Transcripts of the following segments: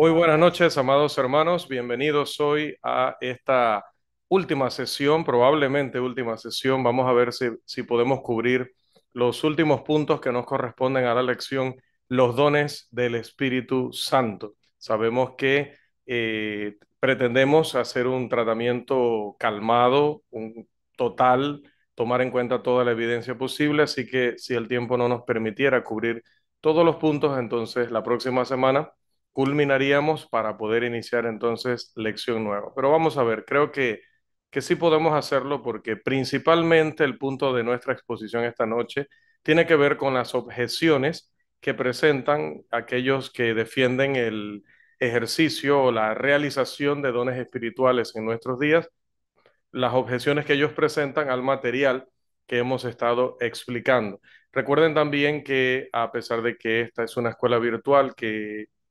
Muy buenas noches, amados hermanos. Bienvenidos hoy a esta última sesión, probablemente última sesión. Vamos a ver si podemos cubrir los últimos puntos que nos corresponden a la lección, los dones del Espíritu Santo. Sabemos que pretendemos hacer un tratamiento calmado, un total, tomar en cuenta toda la evidencia posible, así que si el tiempo no nos permitiera cubrir todos los puntos, entonces la próxima semana culminaríamos para poder iniciar entonces lección nueva. Pero vamos a ver, creo que sí podemos hacerlo porque principalmente el punto de nuestra exposición esta noche tiene que ver con las objeciones que presentan aquellos que defienden el ejercicio o la realización de dones espirituales en nuestros días, las objeciones que ellos presentan al material que hemos estado explicando. Recuerden también que a pesar de que esta es una escuela virtual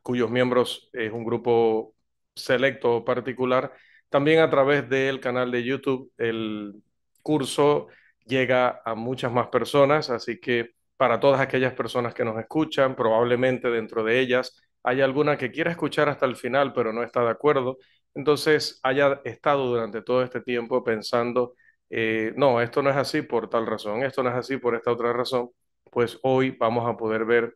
cuyos miembros es un grupo selecto o particular, también a través del canal de YouTube el curso llega a muchas más personas, así que para todas aquellas personas que nos escuchan, probablemente dentro de ellas hay alguna que quiera escuchar hasta el final, pero no está de acuerdo, entonces haya estado durante todo este tiempo pensando, no, esto no es así por tal razón, esto no es así por esta otra razón, pues hoy vamos a poder ver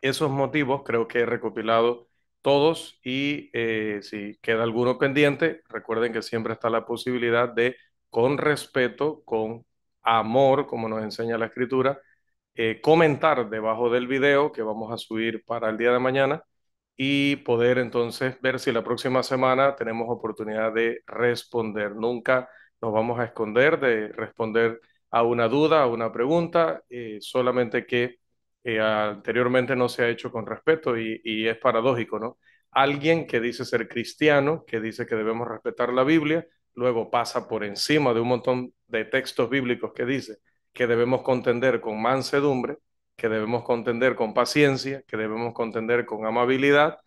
esos motivos. Creo que he recopilado todos y si queda alguno pendiente, recuerden que siempre está la posibilidad de, con respeto, con amor, como nos enseña la escritura, comentar debajo del video que vamos a subir para el día de mañana y poder entonces ver si la próxima semana tenemos oportunidad de responder. Nunca nos vamos a esconder de responder a una duda, a una pregunta, solamente que anteriormente no se ha hecho con respeto y es paradójico, ¿no? Alguien que dice ser cristiano, que dice que debemos respetar la Biblia, luego pasa por encima de un montón de textos bíblicos que dice que debemos contender con mansedumbre, que debemos contender con paciencia, que debemos contender con amabilidad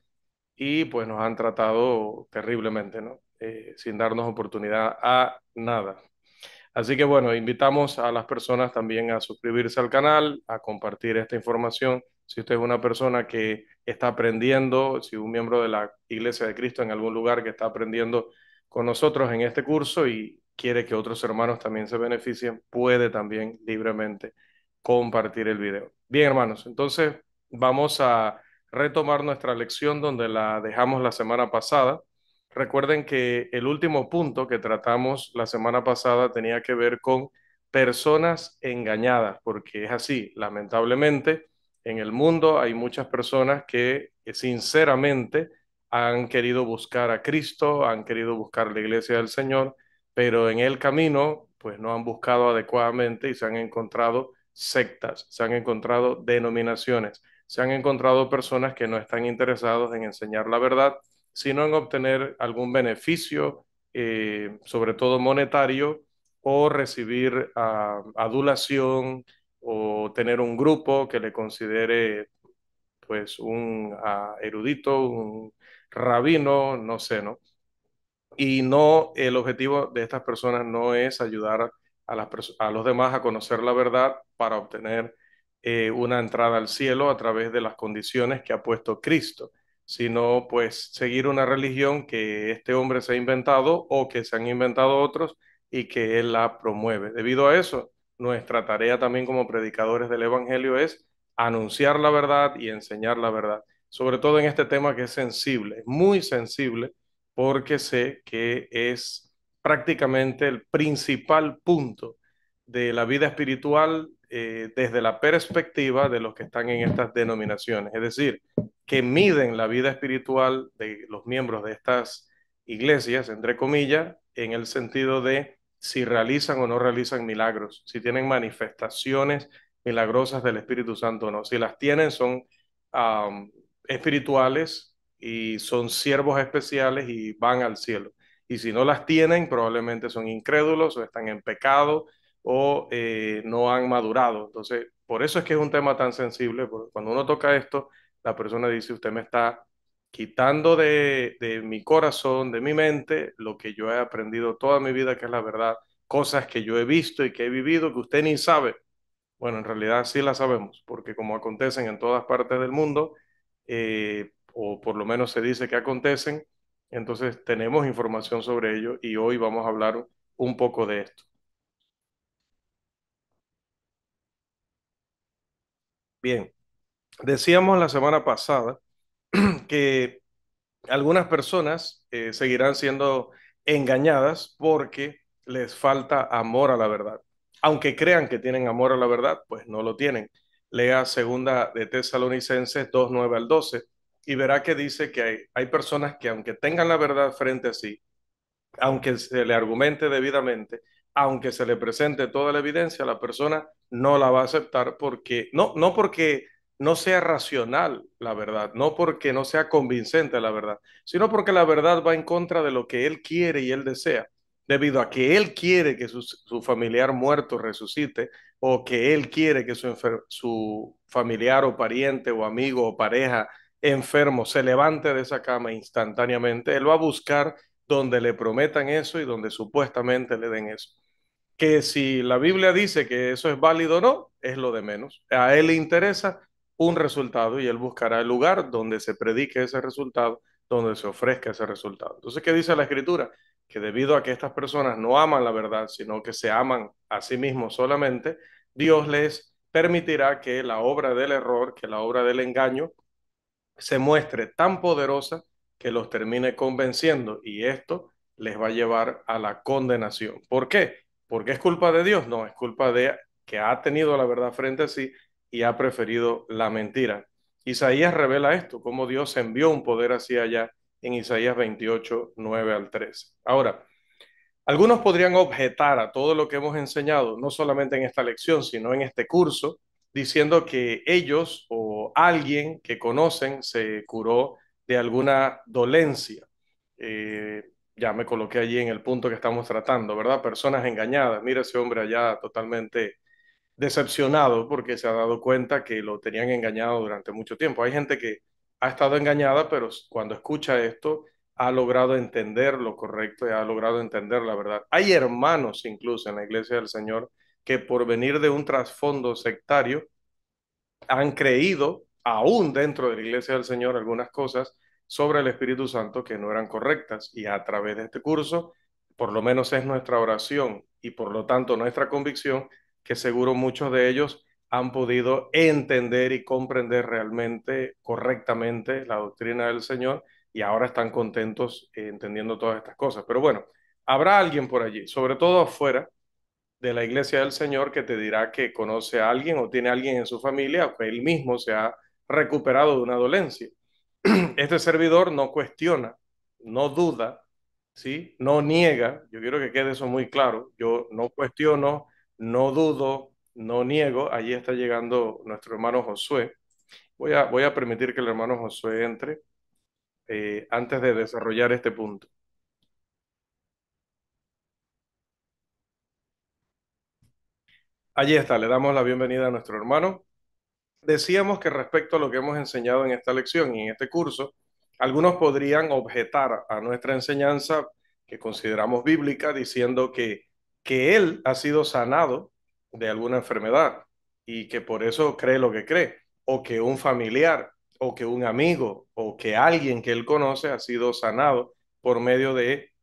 y pues nos han tratado terriblemente, ¿no? Sin darnos oportunidad a nada. Así que bueno, invitamos a las personas también a suscribirse al canal, a compartir esta información. Si usted es una persona que está aprendiendo, si un miembro de la Iglesia de Cristo en algún lugar que está aprendiendo con nosotros en este curso y quiere que otros hermanos también se beneficien, puede también libremente compartir el video. Bien, hermanos, entonces vamos a retomar nuestra lección donde la dejamos la semana pasada. Recuerden que el último punto que tratamos la semana pasada tenía que ver con personas engañadas, porque es así, lamentablemente, en el mundo hay muchas personas que sinceramente han querido buscar a Cristo, han querido buscar la iglesia del Señor, pero en el camino, pues no han buscado adecuadamente y se han encontrado sectas, se han encontrado denominaciones, se han encontrado personas que no están interesados en enseñar la verdad sino en obtener algún beneficio, sobre todo monetario, o recibir adulación o tener un grupo que le considere pues un erudito, un rabino, no sé, ¿no? Y no, el objetivo de estas personas no es ayudar a los demás a conocer la verdad para obtener una entrada al cielo a través de las condiciones que ha puesto Cristo, sino pues seguir una religión que este hombre se ha inventado o que se han inventado otros y que él la promueve. Debido a eso, nuestra tarea también como predicadores del Evangelio es anunciar la verdad y enseñar la verdad, sobre todo en este tema que es sensible, muy sensible porque sé que es prácticamente el principal punto de la vida espiritual desde la perspectiva de los que están en estas denominaciones, es decir, que miden la vida espiritual de los miembros de estas iglesias, entre comillas, en el sentido de si realizan o no realizan milagros, si tienen manifestaciones milagrosas del Espíritu Santo o no. Si las tienen, son espirituales y son siervos especiales y van al cielo. Y si no las tienen, probablemente son incrédulos o están en pecado o no han madurado. Entonces, por eso es que es un tema tan sensible, porque cuando uno toca esto, la persona dice, usted me está quitando de mi corazón, de mi mente, lo que yo he aprendido toda mi vida, que es la verdad, cosas que yo he visto y que he vivido que usted ni sabe. Bueno, en realidad sí las sabemos, porque como acontecen en todas partes del mundo, o por lo menos se dice que acontecen. Entonces tenemos información sobre ello y hoy vamos a hablar un poco de esto. Bien, decíamos la semana pasada que algunas personas seguirán siendo engañadas porque les falta amor a la verdad. Aunque crean que tienen amor a la verdad, pues no lo tienen. Lea segunda de Tesalonicenses 2:9 al 12 y verá que dice que hay personas que aunque tengan la verdad frente a sí, aunque se le argumente debidamente, aunque se le presente toda la evidencia, la persona no la va a aceptar porque, no porque no sea racional la verdad, no porque no sea convincente la verdad, sino porque la verdad va en contra de lo que él quiere y él desea, debido a que él quiere que su familiar muerto resucite o que él quiere que su familiar o pariente o amigo o pareja enfermo se levante de esa cama instantáneamente, él va a buscar donde le prometan eso y donde supuestamente le den eso. Que si la Biblia dice que eso es válido o no, es lo de menos. A él le interesa un resultado y él buscará el lugar donde se predique ese resultado, donde se ofrezca ese resultado. Entonces, ¿qué dice la Escritura? Que debido a que estas personas no aman la verdad, sino que se aman a sí mismos solamente, Dios les permitirá que la obra del error, que la obra del engaño, se muestre tan poderosa que los termine convenciendo y esto les va a llevar a la condenación. ¿Por qué? ¿Porque es culpa de Dios? No, es culpa de que ha tenido la verdad frente a sí y ha preferido la mentira. Isaías revela esto, cómo Dios envió un poder hacia allá en Isaías 28:9 al 13. Ahora, algunos podrían objetar a todo lo que hemos enseñado, no solamente en esta lección, sino en este curso, diciendo que ellos o alguien que conocen se curó de alguna dolencia. Eh, ya me coloqué allí en el punto que estamos tratando, ¿verdad? Personas engañadas. Mira ese hombre allá totalmente decepcionado porque se ha dado cuenta que lo tenían engañado durante mucho tiempo. Hay gente que ha estado engañada, pero cuando escucha esto ha logrado entender lo correcto y ha logrado entender la verdad. Hay hermanos incluso en la iglesia del Señor que por venir de un trasfondo sectario han creído, aún dentro de la iglesia del Señor, algunas cosas sobre el Espíritu Santo que no eran correctas. Y a través de este curso, por lo menos es nuestra oración y por lo tanto nuestra convicción, que seguro muchos de ellos han podido entender y comprender realmente, correctamente la doctrina del Señor y ahora están contentos entendiendo todas estas cosas. Pero bueno, habrá alguien por allí, sobre todo afuera de la iglesia del Señor que te dirá que conoce a alguien o tiene a alguien en su familia o que él mismo se ha recuperado de una dolencia. Este servidor no cuestiona, no duda, ¿sí? No niega. Yo quiero que quede eso muy claro. Yo no cuestiono, no dudo, no niego. Allí está llegando nuestro hermano Josué. Voy a permitir que el hermano Josué entre antes de desarrollar este punto. Allí está, le damos la bienvenida a nuestro hermano. Decíamos que respecto a lo que hemos enseñado en esta lección y en este curso, algunos podrían objetar a nuestra enseñanza que consideramos bíblica diciendo que él ha sido sanado de alguna enfermedad y que por eso cree lo que cree, o que un familiar, o que un amigo, o que alguien que él conoce ha sido sanado por medio de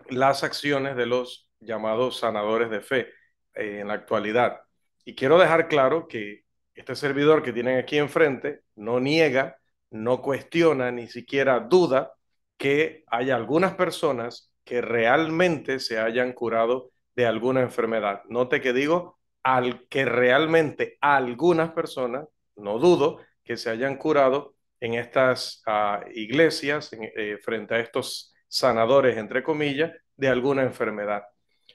las acciones de los llamados sanadores de fe en la actualidad. Y quiero dejar claro que este servidor que tienen aquí enfrente no niega, no cuestiona, ni siquiera duda que haya algunas personas que realmente se hayan curado de alguna enfermedad. Note que digo al que realmente algunas personas, no dudo, que se hayan curado en estas iglesias frente a estos sanadores, entre comillas, de alguna enfermedad.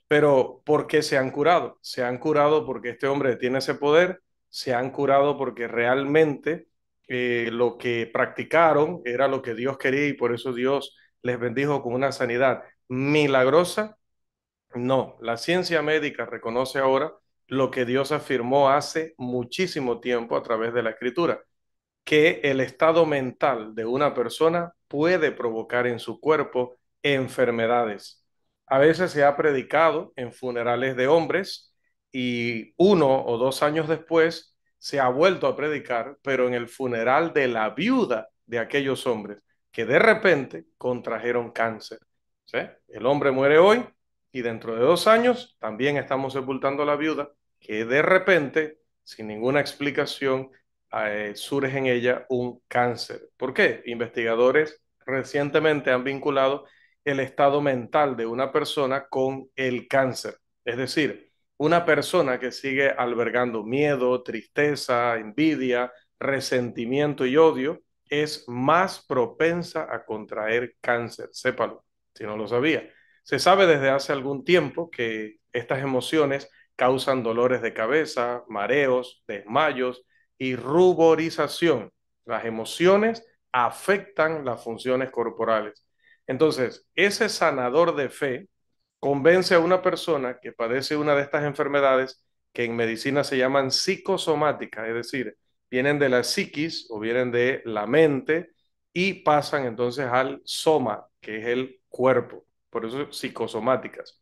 Pero ¿por qué se han curado? Se han curado porque este hombre tiene ese poder, se han curado porque realmente lo que practicaron era lo que Dios quería y por eso Dios les bendijo con una sanidad milagrosa. No, la ciencia médica reconoce ahora lo que Dios afirmó hace muchísimo tiempo a través de la escritura, que el estado mental de una persona puede provocar en su cuerpo enfermedades. A veces se ha predicado en funerales de hombres y 1 o 2 años después se ha vuelto a predicar, pero en el funeral de la viuda de aquellos hombres que de repente contrajeron cáncer. ¿Sí? El hombre muere hoy y dentro de 2 años también estamos sepultando a la viuda que de repente, sin ninguna explicación, surge en ella un cáncer. ¿Por qué? Investigadores recientemente han vinculado el estado mental de una persona con el cáncer. Es decir, una persona que sigue albergando miedo, tristeza, envidia, resentimiento y odio es más propensa a contraer cáncer. Sépalo, si no lo sabía. Se sabe desde hace algún tiempo que estas emociones causan dolores de cabeza, mareos, desmayos y ruborización. Las emociones afectan las funciones corporales. Entonces, ese sanador de fe convence a una persona que padece una de estas enfermedades que en medicina se llaman psicosomáticas, es decir, vienen de la psiquis o vienen de la mente y pasan entonces al soma, que es el cuerpo, por eso psicosomáticas.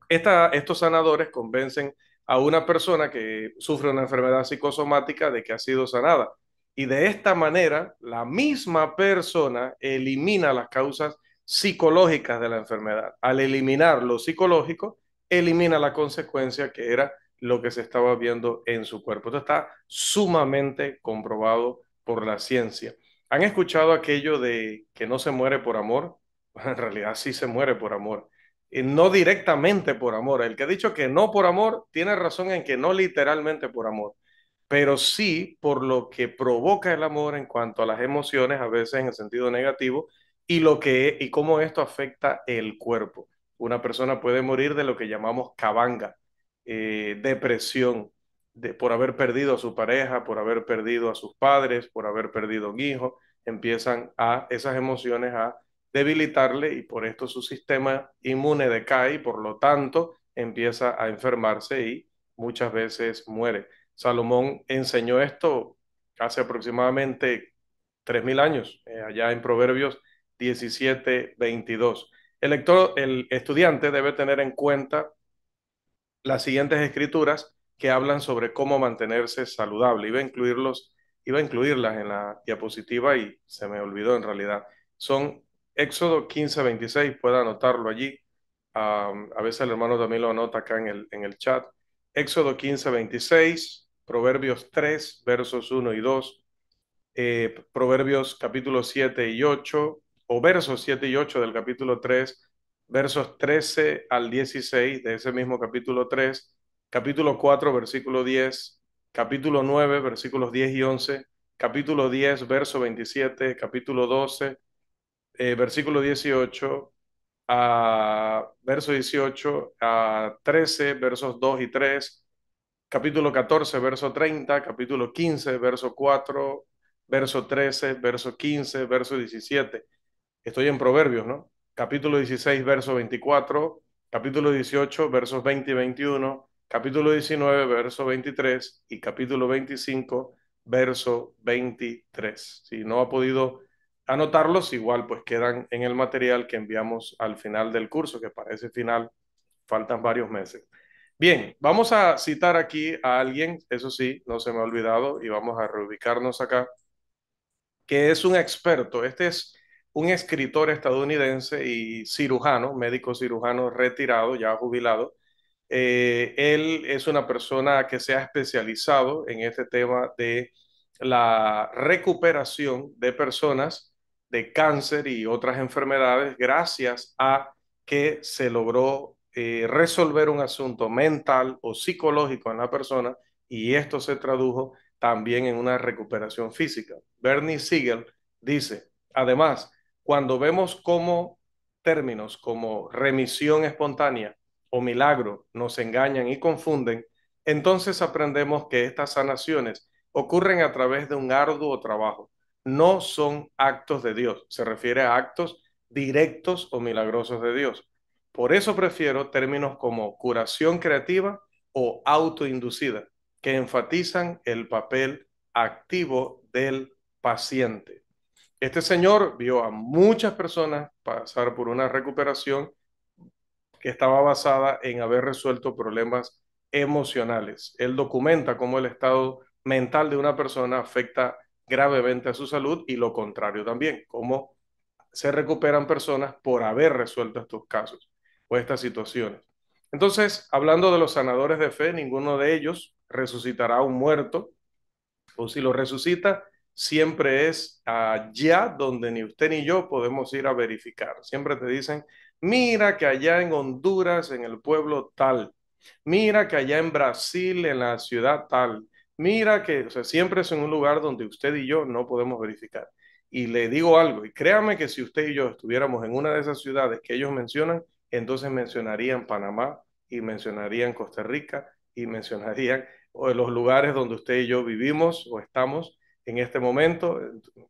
Estos sanadores convencen a una persona que sufre una enfermedad psicosomática de que ha sido sanada. Y de esta manera, la misma persona elimina las causas psicológicas de la enfermedad. Al eliminar lo psicológico, elimina la consecuencia que era lo que se estaba viendo en su cuerpo. Esto está sumamente comprobado por la ciencia. ¿Han escuchado aquello de que no se muere por amor? En realidad sí se muere por amor, no directamente por amor. El que ha dicho que no por amor tiene razón en que no literalmente por amor, pero sí por lo que provoca el amor en cuanto a las emociones, a veces en el sentido negativo, y cómo esto afecta el cuerpo. Una persona puede morir de lo que llamamos cabanga, depresión, por haber perdido a su pareja, por haber perdido a sus padres, por haber perdido un hijo. Empiezan a esas emociones a debilitarle y por esto su sistema inmune decae y por lo tanto empieza a enfermarse y muchas veces muere. Salomón enseñó esto hace aproximadamente 3.000 años, allá en Proverbios 17:22. El estudiante debe tener en cuenta las siguientes escrituras que hablan sobre cómo mantenerse saludable. Iba a incluirlas en la diapositiva y se me olvidó en realidad. Son Éxodo 15:26, puede anotarlo allí. A veces el hermano también lo anota acá en el chat. Éxodo 15:26, Proverbios 3, versos 1 y 2, Proverbios capítulo 7 y 8, o versos 7 y 8 del capítulo 3, versos 13 al 16 de ese mismo capítulo 3, capítulo 4, versículo 10, capítulo 9, versículos 10 y 11, capítulo 10, verso 27, capítulo 12, versículo 18, verso 18, a 13, versos 2 y 3, capítulo 14, verso 30, capítulo 15, verso 4, verso 13, verso 15, verso 17. Estoy en Proverbios, ¿no? Capítulo 16, verso 24, capítulo 18, versos 20 y 21, capítulo 19, verso 23 y capítulo 25, verso 23. Si no ha podido anotarlos, igual pues quedan en el material que enviamos al final del curso, que para ese final faltan varios meses. Bien, vamos a citar aquí a alguien, eso sí, no se me ha olvidado, y vamos a reubicarnos acá, que es un experto. Este es un escritor estadounidense y cirujano, médico cirujano retirado, ya jubilado. Él es una persona que se ha especializado en este tema de la recuperación de personas de cáncer y otras enfermedades gracias a que se logró resolver un asunto mental o psicológico en la persona y esto se tradujo también en una recuperación física. Bernie Siegel dice, además, cuando vemos cómo términos como remisión espontánea o milagro nos engañan y confunden, entonces aprendemos que estas sanaciones ocurren a través de un arduo trabajo. No son actos de Dios, se refiere a actos directos o milagrosos de Dios. Por eso prefiero términos como curación creativa o autoinducida, que enfatizan el papel activo del paciente. Este señor vio a muchas personas pasar por una recuperación que estaba basada en haber resuelto problemas emocionales. Él documenta cómo el estado mental de una persona afecta gravemente a su salud y lo contrario también, cómo se recuperan personas por haber resuelto estos casos o estas situaciones. Entonces, hablando de los sanadores de fe, ninguno de ellos resucitará a un muerto, o si lo resucita, siempre es allá donde ni usted ni yo podemos ir a verificar. Siempre te dicen, mira que allá en Honduras, en el pueblo tal, mira que allá en Brasil, en la ciudad tal, mira que, o sea, siempre es en un lugar donde usted y yo no podemos verificar. Y le digo algo, y créame que si usted y yo estuviéramos en una de esas ciudades que ellos mencionan, entonces mencionarían Panamá y mencionarían Costa Rica y mencionarían o de los lugares donde usted y yo vivimos o estamos en este momento,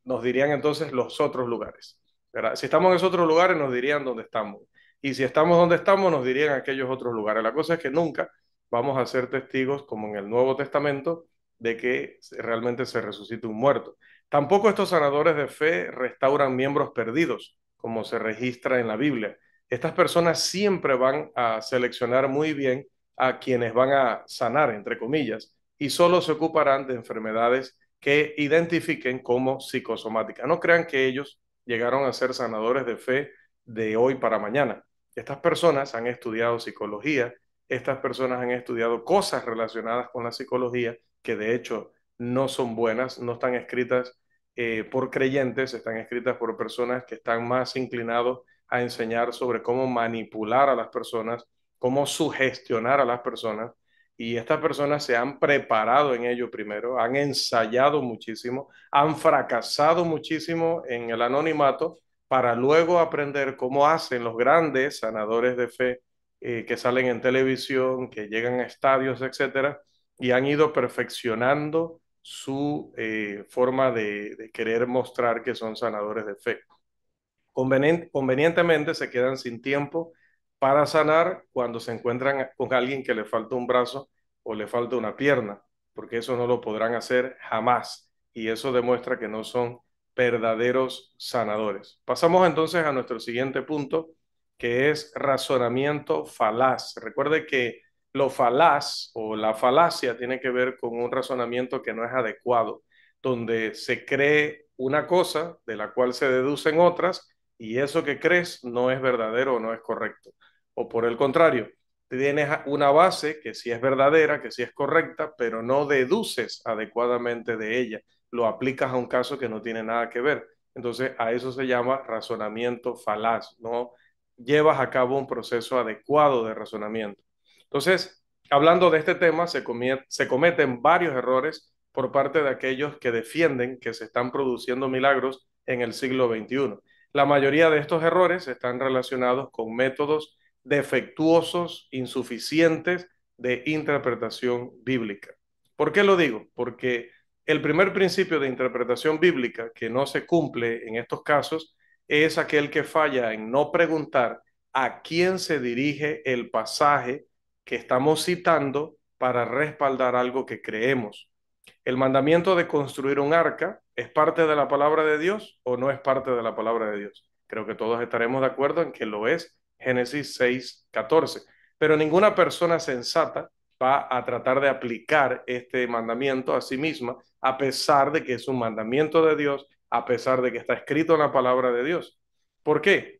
nos dirían entonces los otros lugares, ¿verdad? Si estamos en esos otros lugares, nos dirían dónde estamos. Y si estamos donde estamos, nos dirían aquellos otros lugares. La cosa es que nunca vamos a ser testigos, como en el Nuevo Testamento, de que realmente se resucite un muerto. Tampoco estos sanadores de fe restauran miembros perdidos, como se registra en la Biblia. Estas personas siempre van a seleccionar muy bien a quienes van a sanar, entre comillas, y solo se ocuparán de enfermedades que identifiquen como psicosomáticas. No crean que ellos llegaron a ser sanadores de fe de hoy para mañana. Estas personas han estudiado psicología, estas personas han estudiado cosas relacionadas con la psicología que de hecho no son buenas, no están escritas por creyentes, están escritas por personas que están más inclinados a enseñar sobre cómo manipular a las personas, cómo sugestionar a las personas. Y estas personas se han preparado en ello primero, han ensayado muchísimo, han fracasado muchísimo en el anonimato para luego aprender cómo hacen los grandes sanadores de fe que salen en televisión, que llegan a estadios, etcétera, y han ido perfeccionando su forma de querer mostrar que son sanadores de fe. Convenientemente se quedan sin tiempo para sanar cuando se encuentran con alguien que le falta un brazo o le falta una pierna, porque eso no lo podrán hacer jamás. Y eso demuestra que no son verdaderos sanadores. Pasamos entonces a nuestro siguiente punto, que es razonamiento falaz. Recuerde que lo falaz o la falacia tiene que ver con un razonamiento que no es adecuado, donde se cree una cosa de la cual se deducen otras y eso que crees no es verdadero o no es correcto. O por el contrario, tienes una base que sí es verdadera, que sí es correcta, pero no deduces adecuadamente de ella. Lo aplicas a un caso que no tiene nada que ver. Entonces, a eso se llama razonamiento falaz. No llevas a cabo un proceso adecuado de razonamiento. Entonces, hablando de este tema, se cometen varios errores por parte de aquellos que defienden que se están produciendo milagros en el siglo XXI. La mayoría de estos errores están relacionados con métodos defectuosos, insuficientes de interpretación bíblica. ¿Por qué lo digo? Porque el primer principio de interpretación bíblica que no se cumple en estos casos es aquel que falla en no preguntar a quién se dirige el pasaje que estamos citando para respaldar algo que creemos. ¿El mandamiento de construir un arca es parte de la palabra de Dios o no es parte de la palabra de Dios? Creo que todos estaremos de acuerdo en que lo es, Génesis 6:14. Pero ninguna persona sensata va a tratar de aplicar este mandamiento a sí misma, a pesar de que es un mandamiento de Dios, a pesar de que está escrito en la palabra de Dios. ¿Por qué?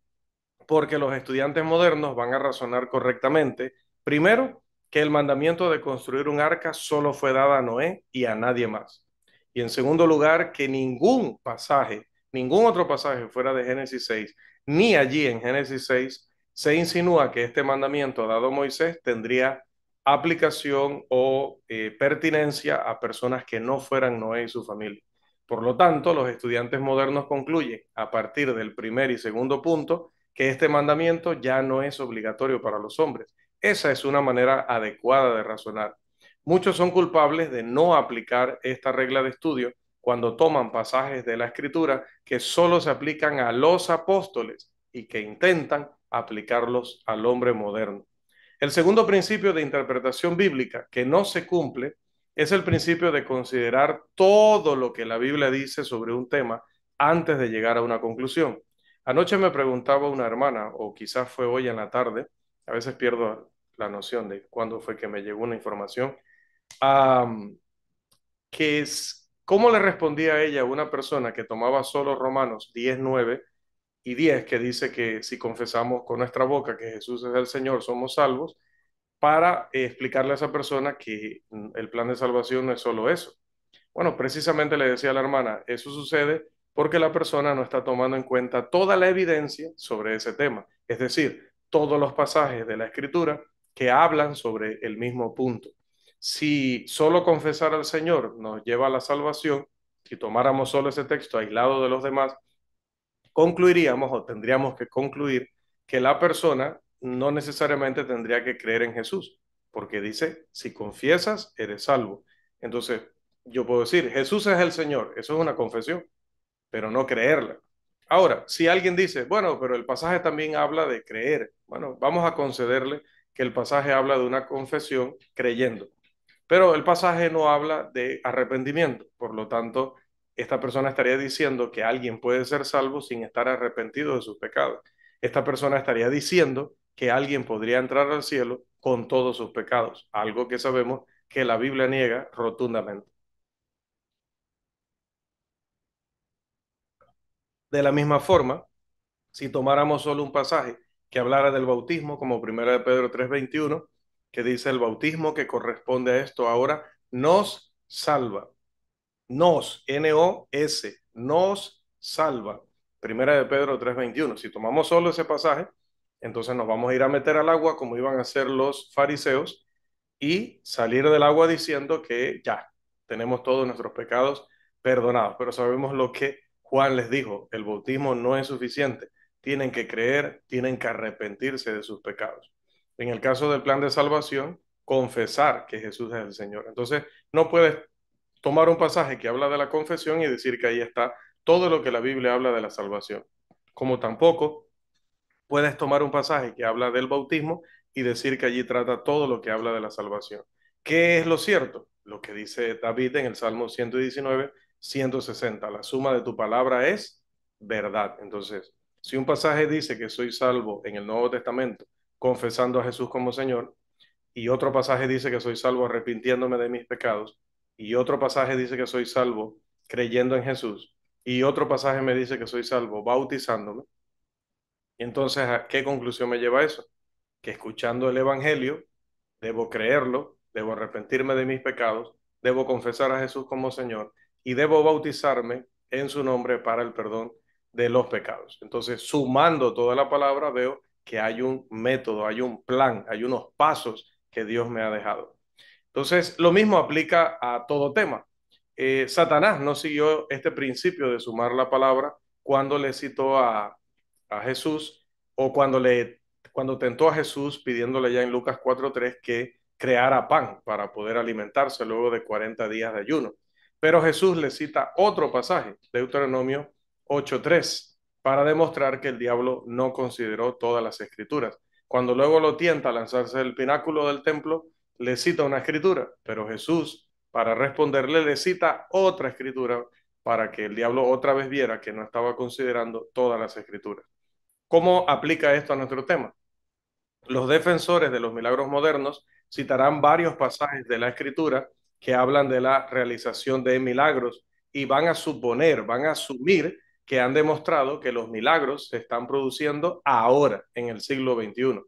Porque los estudiantes modernos van a razonar correctamente. Primero, que el mandamiento de construir un arca solo fue dado a Noé y a nadie más. Y en segundo lugar, que ningún pasaje, ningún otro pasaje fuera de Génesis 6, ni allí en Génesis 6, se insinúa que este mandamiento dado a Moisés tendría aplicación o pertinencia a personas que no fueran Noé y su familia. Por lo tanto, los estudiantes modernos concluyen a partir del primer y segundo punto que este mandamiento ya no es obligatorio para los hombres. Esa es una manera adecuada de razonar. Muchos son culpables de no aplicar esta regla de estudio cuando toman pasajes de la Escritura que solo se aplican a los apóstoles y que intentan aplicarlos al hombre moderno. El segundo principio de interpretación bíblica que no se cumple es el principio de considerar todo lo que la Biblia dice sobre un tema antes de llegar a una conclusión. Anoche me preguntaba una hermana, o quizás fue hoy en la tarde, a veces pierdo la noción de cuándo fue que me llegó una información, um, que es ¿Cómo le respondía a ella una persona que tomaba solo Romanos 10 9 y 10 que dice que si confesamos con nuestra boca que Jesús es el Señor, somos salvos, para explicarle a esa persona que el plan de salvación no es solo eso? Bueno, precisamente le decía a la hermana, eso sucede porque la persona no está tomando en cuenta toda la evidencia sobre ese tema, es decir, todos los pasajes de la Escritura que hablan sobre el mismo punto. Si solo confesar al Señor nos lleva a la salvación, si tomáramos solo ese texto aislado de los demás, concluiríamos o tendríamos que concluir que la persona no necesariamente tendría que creer en Jesús, porque dice, si confiesas, eres salvo. Entonces, yo puedo decir, Jesús es el Señor, eso es una confesión, pero no creerla. Ahora, si alguien dice, bueno, pero el pasaje también habla de creer, bueno, vamos a concederle que el pasaje habla de una confesión creyendo. Pero el pasaje no habla de arrepentimiento, por lo tanto, esta persona estaría diciendo que alguien puede ser salvo sin estar arrepentido de sus pecados. Esta persona estaría diciendo que alguien podría entrar al cielo con todos sus pecados, algo que sabemos que la Biblia niega rotundamente. De la misma forma, si tomáramos solo un pasaje que hablara del bautismo, como 1 de Pedro 3:21, que dice el bautismo que corresponde a esto ahora nos salva. Nos, N-O-S, nos salva. 1 de Pedro 3:21. Si tomamos solo ese pasaje, entonces nos vamos a ir a meter al agua como iban a hacer los fariseos y salir del agua diciendo que ya tenemos todos nuestros pecados perdonados. Pero sabemos lo que Juan les dijo, el bautismo no es suficiente. Tienen que creer, tienen que arrepentirse de sus pecados. En el caso del plan de salvación, confesar que Jesús es el Señor. Entonces, no puedes tomar un pasaje que habla de la confesión y decir que ahí está todo lo que la Biblia habla de la salvación. Como tampoco puedes tomar un pasaje que habla del bautismo y decir que allí trata todo lo que habla de la salvación. ¿Qué es lo cierto? Lo que dice David en el Salmo 119, 160. La suma de tu palabra es verdad. Entonces, si un pasaje dice que soy salvo en el Nuevo Testamento, confesando a Jesús como Señor, y otro pasaje dice que soy salvo arrepintiéndome de mis pecados, y otro pasaje dice que soy salvo creyendo en Jesús, y otro pasaje me dice que soy salvo bautizándome. Y entonces, ¿a qué conclusión me lleva eso? Que escuchando el Evangelio, debo creerlo, debo arrepentirme de mis pecados, debo confesar a Jesús como Señor y debo bautizarme en su nombre para el perdón de los pecados. Entonces, sumando toda la palabra, veo que hay un método, hay un plan, hay unos pasos que Dios me ha dejado. Entonces, lo mismo aplica a todo tema. Satanás no siguió este principio de sumar la palabra cuando le citó a Jesús o cuando tentó a Jesús pidiéndole ya en Lucas 4:3 que creara pan para poder alimentarse luego de 40 días de ayuno. Pero Jesús le cita otro pasaje, Deuteronomio 8:3, para demostrar que el diablo no consideró todas las escrituras. Cuando luego lo tienta a lanzarse del pináculo del templo, le cita una escritura, pero Jesús, para responderle, le cita otra escritura para que el diablo otra vez viera que no estaba considerando todas las escrituras. ¿Cómo aplica esto a nuestro tema? Los defensores de los milagros modernos citarán varios pasajes de la Escritura que hablan de la realización de milagros y van a suponer, van a asumir que han demostrado que los milagros se están produciendo ahora, en el siglo XXI.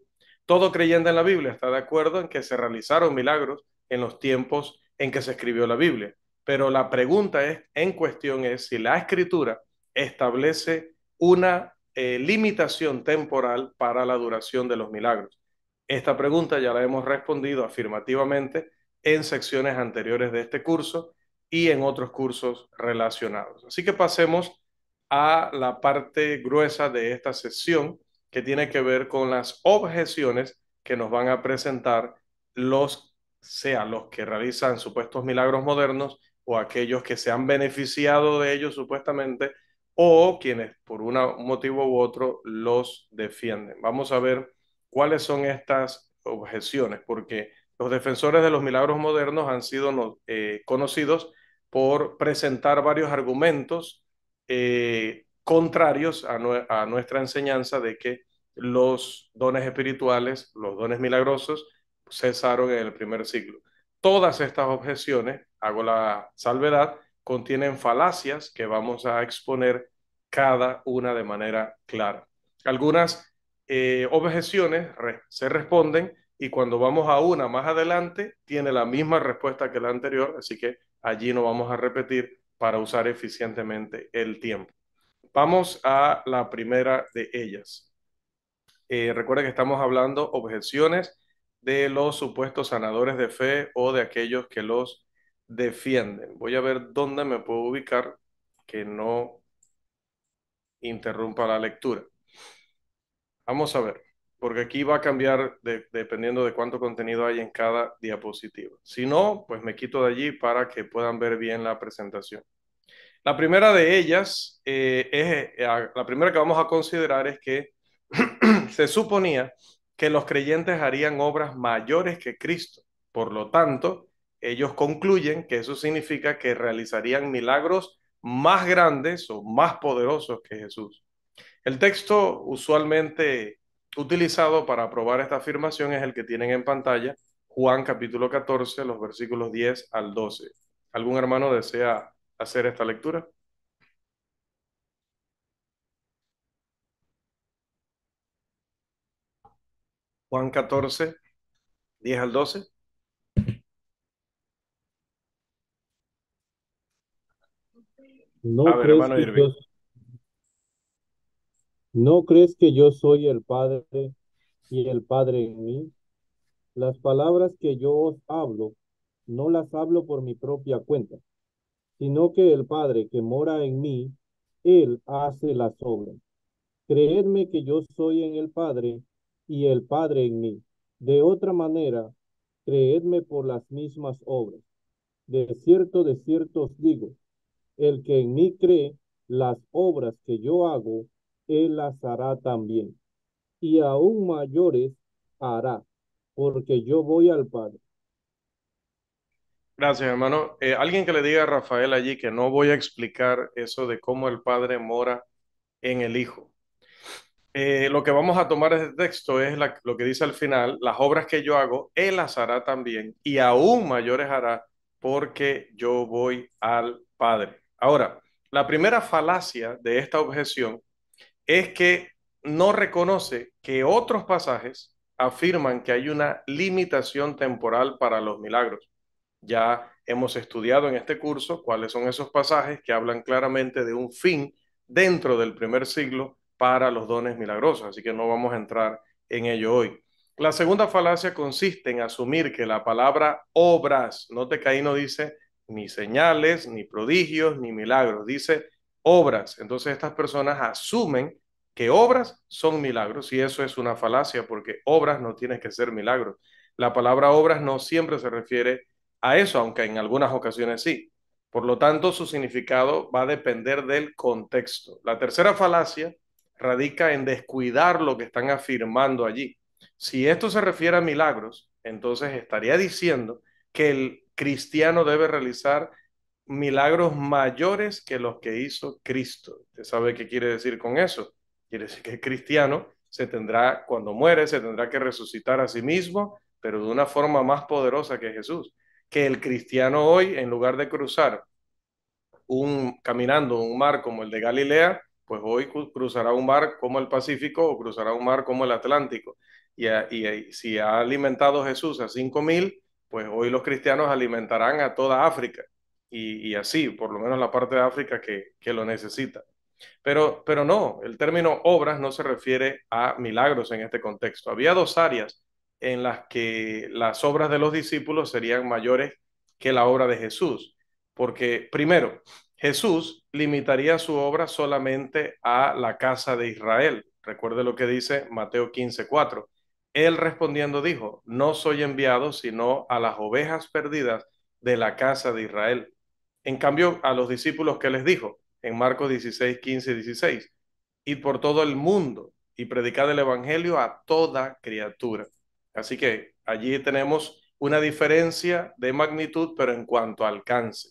Todo creyente en la Biblia está de acuerdo en que se realizaron milagros en los tiempos en que se escribió la Biblia, pero la pregunta en cuestión es si la Escritura establece una limitación temporal para la duración de los milagros. Esta pregunta ya la hemos respondido afirmativamente en secciones anteriores de este curso y en otros cursos relacionados. Así que pasemos a la parte gruesa de esta sesión que tiene que ver con las objeciones que nos van a presentar sea los que realizan supuestos milagros modernos o aquellos que se han beneficiado de ellos supuestamente o quienes por un motivo u otro los defienden. Vamos a ver cuáles son estas objeciones, porque los defensores de los milagros modernos han sido conocidos por presentar varios argumentos contrarios a nuestra enseñanza de que los dones espirituales, los dones milagrosos, cesaron en el primer siglo. Todas estas objeciones, hago la salvedad, contienen falacias que vamos a exponer cada una de manera clara. Algunas objeciones se responden y cuando vamos a una más adelante tiene la misma respuesta que la anterior, así que allí no vamos a repetir para usar eficientemente el tiempo. Vamos a la primera de ellas. Recuerda que estamos hablando objeciones de los supuestos sanadores de fe o de aquellos que los defienden. Voy a ver dónde me puedo ubicar que no interrumpa la lectura. Vamos a ver, porque aquí va a cambiar dependiendo de cuánto contenido hay en cada diapositiva. Si no, pues me quito de allí para que puedan ver bien la presentación. La primera de ellas, la primera que vamos a considerar es que se suponía que los creyentes harían obras mayores que Cristo. Por lo tanto, ellos concluyen que eso significa que realizarían milagros más grandes o más poderosos que Jesús. El texto usualmente utilizado para probar esta afirmación es el que tienen en pantalla, Juan capítulo 14, los versículos 10 al 12. ¿Algún hermano desea hacer esta lectura? Juan 14, 10 al 12. A ¿No ver, crees hermano que Irving. yo, no crees que yo soy el Padre y el Padre en mí? Las palabras que yo os hablo, no las hablo por mi propia cuenta, sino que el Padre que mora en mí, Él hace las obras. Creedme que yo soy en el Padre y el Padre en mí. De otra manera, creedme por las mismas obras. De cierto os digo, el que en mí cree, las obras que yo hago, él las hará también. Y aún mayores hará, porque yo voy al Padre. Gracias, hermano. Alguien que le diga a Rafael allí que no voy a explicar eso de cómo el Padre mora en el Hijo. Lo que vamos a tomar de este texto es lo que dice al final, las obras que yo hago, Él las hará también y aún mayores hará porque yo voy al Padre. Ahora, la primera falacia de esta objeción es que no reconoce que otros pasajes afirman que hay una limitación temporal para los milagros. Ya hemos estudiado en este curso cuáles son esos pasajes que hablan claramente de un fin dentro del primer siglo para los dones milagrosos, así que no vamos a entrar en ello hoy. La segunda falacia consiste en asumir que la palabra obras, note que ahí no dice ni señales, ni prodigios, ni milagros, dice obras. Entonces estas personas asumen que obras son milagros y eso es una falacia porque obras no tienen que ser milagros. La palabra obras no siempre se refiere a eso, aunque en algunas ocasiones sí. Por lo tanto, su significado va a depender del contexto. La tercera falacia radica en descuidar lo que están afirmando allí. Si esto se refiere a milagros, entonces estaría diciendo que el cristiano debe realizar milagros mayores que los que hizo Cristo. ¿Usted sabe qué quiere decir con eso? Quiere decir que el cristiano se tendrá, cuando muere, se tendrá que resucitar a sí mismo, pero de una forma más poderosa que Jesús. Que el cristiano hoy, en lugar de cruzar caminando un mar como el de Galilea, pues hoy cruzará un mar como el Pacífico o cruzará un mar como el Atlántico. Si ha alimentado Jesús a 5.000, pues hoy los cristianos alimentarán a toda África y así, por lo menos la parte de África que lo necesita. Pero no, el término obras no se refiere a milagros en este contexto. Había dos áreas en las que las obras de los discípulos serían mayores que la obra de Jesús. Porque primero, Jesús limitaría su obra solamente a la casa de Israel. Recuerde lo que dice Mateo 15:4. Él respondiendo dijo, no soy enviado sino a las ovejas perdidas de la casa de Israel. En cambio, a los discípulos que les dijo, en Marcos 16, 15 y 16, id por todo el mundo y predicad el evangelio a toda criatura. Así que allí tenemos una diferencia de magnitud, pero en cuanto a alcance.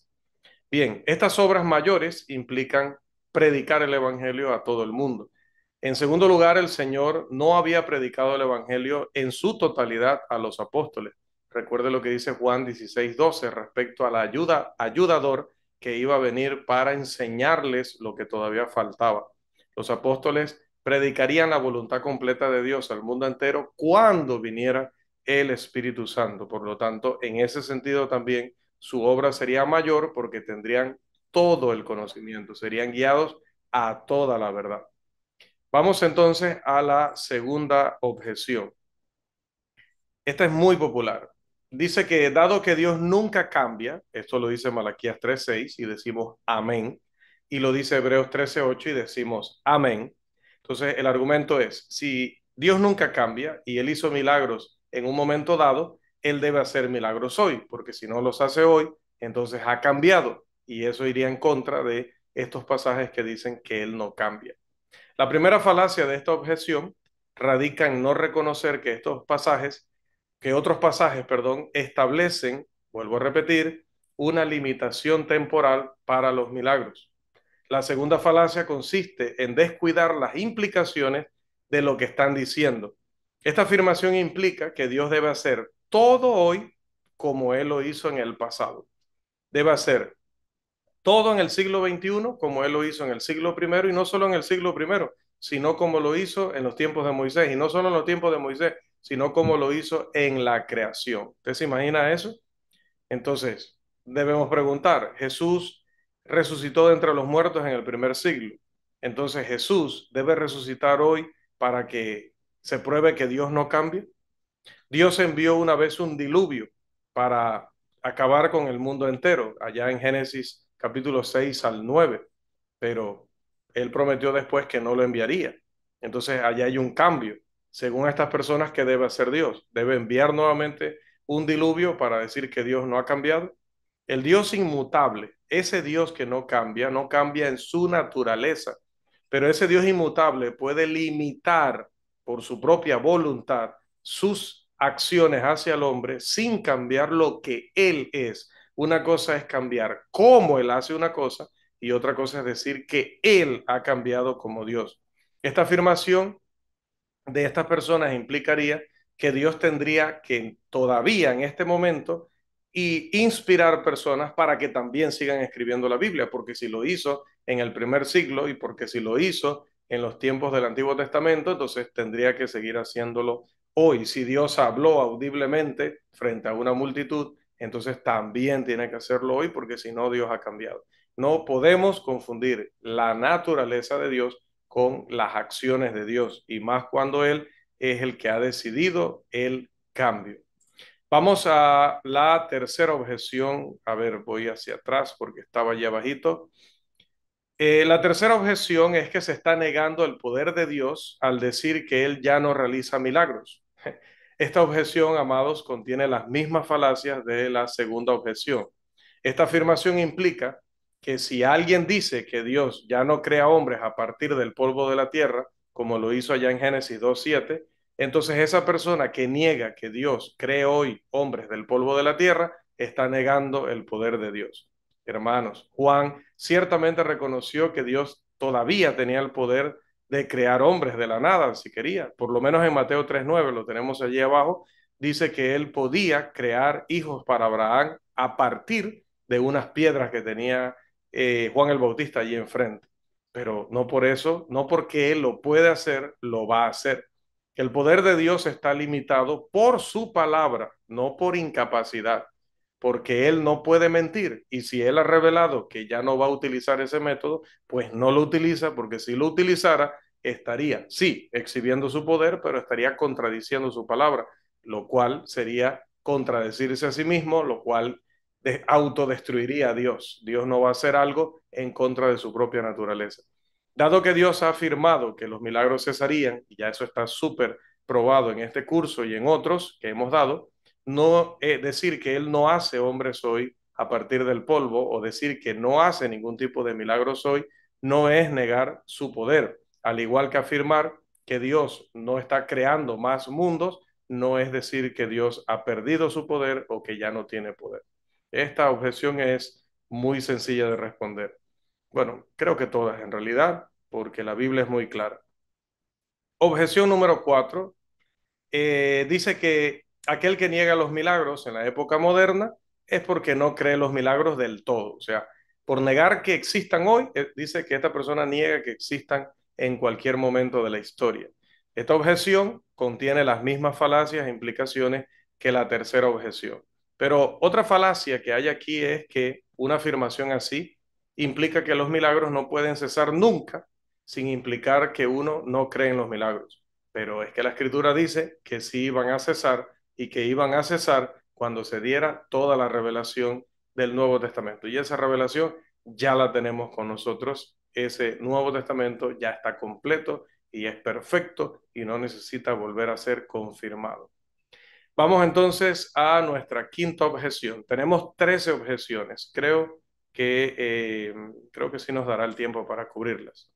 Bien, estas obras mayores implican predicar el evangelio a todo el mundo. En segundo lugar, el Señor no había predicado el evangelio en su totalidad a los apóstoles. Recuerde lo que dice Juan 16:12 respecto a la ayudador que iba a venir para enseñarles lo que todavía faltaba. Los apóstoles predicarían la voluntad completa de Dios al mundo entero cuando viniera el Espíritu Santo. Por lo tanto, en ese sentido también su obra sería mayor porque tendrían todo el conocimiento, serían guiados a toda la verdad. Vamos entonces a la segunda objeción. Esta es muy popular. Dice que dado que Dios nunca cambia, esto lo dice Malaquías 3:6 y decimos amén, y lo dice Hebreos 13:8 y decimos amén. Entonces el argumento es, si Dios nunca cambia y Él hizo milagros en un momento dado, Él debe hacer milagros hoy, porque si no los hace hoy, entonces ha cambiado, y eso iría en contra de estos pasajes que dicen que Él no cambia. La primera falacia de esta objeción radica en no reconocer que otros pasajes, perdón, establecen, vuelvo a repetir, una limitación temporal para los milagros. La segunda falacia consiste en descuidar las implicaciones de lo que están diciendo. Esta afirmación implica que Dios debe hacer todo hoy como Él lo hizo en el pasado. Debe hacer todo en el siglo XXI como Él lo hizo en el siglo primero, y no solo en el siglo primero, sino como lo hizo en los tiempos de Moisés, y no solo en los tiempos de Moisés, sino como lo hizo en la creación. ¿Usted se imagina eso? Entonces, debemos preguntar, Jesús resucitó de entre los muertos en el primer siglo. Entonces, Jesús debe resucitar hoy para que se pruebe que Dios no cambie. Dios envió una vez un diluvio para acabar con el mundo entero, allá en Génesis capítulo 6 al 9, pero Él prometió después que no lo enviaría. Entonces, allá hay un cambio. Según estas personas, ¿qué debe hacer Dios? ¿Debe enviar nuevamente un diluvio para decir que Dios no ha cambiado? El Dios inmutable, ese Dios que no cambia, no cambia en su naturaleza, pero ese Dios inmutable puede limitar por su propia voluntad sus acciones hacia el hombre sin cambiar lo que Él es. Una cosa es cambiar cómo Él hace una cosa y otra cosa es decir que Él ha cambiado como Dios. Esta afirmación de estas personas implicaría que Dios tendría que todavía en este momento y inspirar personas para que también sigan escribiendo la Biblia, porque si lo hizo en el primer siglo y porque si lo hizo en los tiempos del Antiguo Testamento, entonces tendría que seguir haciéndolo hoy. Si Dios habló audiblemente frente a una multitud, entonces también tiene que hacerlo hoy, porque si no, Dios ha cambiado. No podemos confundir la naturaleza de Dios con las acciones de Dios, y más cuando Él es el que ha decidido el cambio. Vamos a la tercera objeción. A ver, voy hacia atrás porque estaba allá abajito. La tercera objeción es que se está negando el poder de Dios al decir que Él ya no realiza milagros. Esta objeción, amados, contiene las mismas falacias de la segunda objeción. Esta afirmación implica que si alguien dice que Dios ya no crea hombres a partir del polvo de la tierra, como lo hizo allá en Génesis 2:7, entonces esa persona que niega que Dios cree hoy hombres del polvo de la tierra está negando el poder de Dios. Hermanos, Juan ciertamente reconoció que Dios todavía tenía el poder de crear hombres de la nada, si quería. Por lo menos en Mateo 3:9, lo tenemos allí abajo, dice que él podía crear hijos para Abraham a partir de unas piedras que tenía Juan el Bautista allí enfrente. Pero no por eso, no porque él lo puede hacer, lo va a hacer. El poder de Dios está limitado por su palabra, no por incapacidad, porque Él no puede mentir. Y si Él ha revelado que ya no va a utilizar ese método, pues no lo utiliza, porque si lo utilizara, estaría, sí, exhibiendo su poder, pero estaría contradiciendo su palabra, lo cual sería contradecirse a sí mismo, lo cual autodestruiría a Dios. Dios no va a hacer algo en contra de su propia naturaleza. Dado que Dios ha afirmado que los milagros cesarían, y ya eso está súper probado en este curso y en otros que hemos dado, no decir que Él no hace hombres hoy a partir del polvo o decir que no hace ningún tipo de milagros hoy, no es negar su poder. Al igual que afirmar que Dios no está creando más mundos, no es decir que Dios ha perdido su poder o que ya no tiene poder. Esta objeción es muy sencilla de responder. Bueno, creo que todas en realidad, porque la Biblia es muy clara. Objeción número 4 dice que aquel que niega los milagros en la época moderna es porque no cree los milagros del todo. O sea, Por negar que existan hoy, dice que esta persona niega que existan en cualquier momento de la historia. Esta objeción contiene las mismas falacias e implicaciones que la tercera objeción. Pero otra falacia que hay aquí es que una afirmación así implica que los milagros no pueden cesar nunca, sin implicar que uno no cree en los milagros. Pero es que la Escritura dice que sí iban a cesar y que iban a cesar cuando se diera toda la revelación del Nuevo Testamento. Y esa revelación ya la tenemos con nosotros. Ese Nuevo Testamento ya está completo y es perfecto y no necesita volver a ser confirmado. Vamos entonces a nuestra quinta objeción. Tenemos 13 objeciones. Creo que sí nos dará el tiempo para cubrirlas.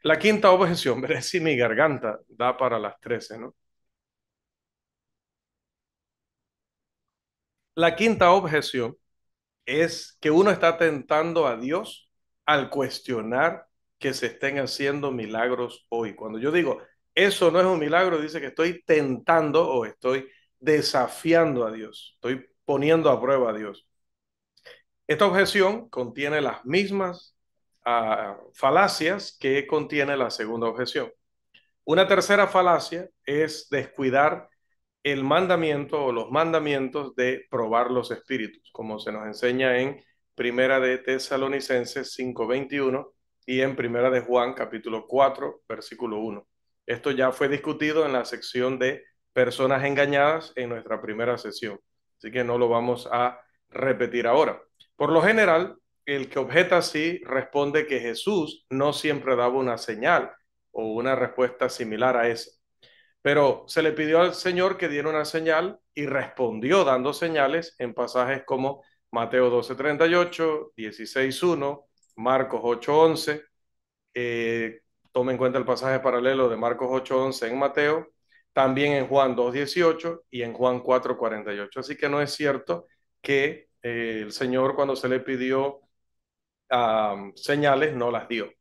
La quinta objeción, veré si mi garganta da para las 13, ¿no? La quinta objeción es que uno está tentando a Dios al cuestionar que se estén haciendo milagros hoy. Cuando yo digo, eso no es un milagro, dice que estoy tentando o estoy desafiando a Dios, estoy poniendo a prueba a Dios. Esta objeción contiene las mismas falacias que contiene la segunda objeción. Una tercera falacia es descuidar el mandamiento o los mandamientos de probar los espíritus, como se nos enseña en Primera de Tesalonicenses 5:21 y en Primera de Juan capítulo 4, versículo 1. Esto ya fue discutido en la sección de personas engañadas en nuestra primera sesión, así que no lo vamos a repetir ahora. Por lo general, el que objeta así responde que Jesús no siempre daba una señal o una respuesta similar a esa. Pero se le pidió al Señor que diera una señal y respondió dando señales en pasajes como Mateo 12:38, 16:1, Marcos 8:11. Tome en cuenta el pasaje paralelo de Marcos 8:11 en Mateo, también en Juan 2:18 y en Juan 4:48. Así que no es cierto que el Señor cuando se le pidió señales no las dio.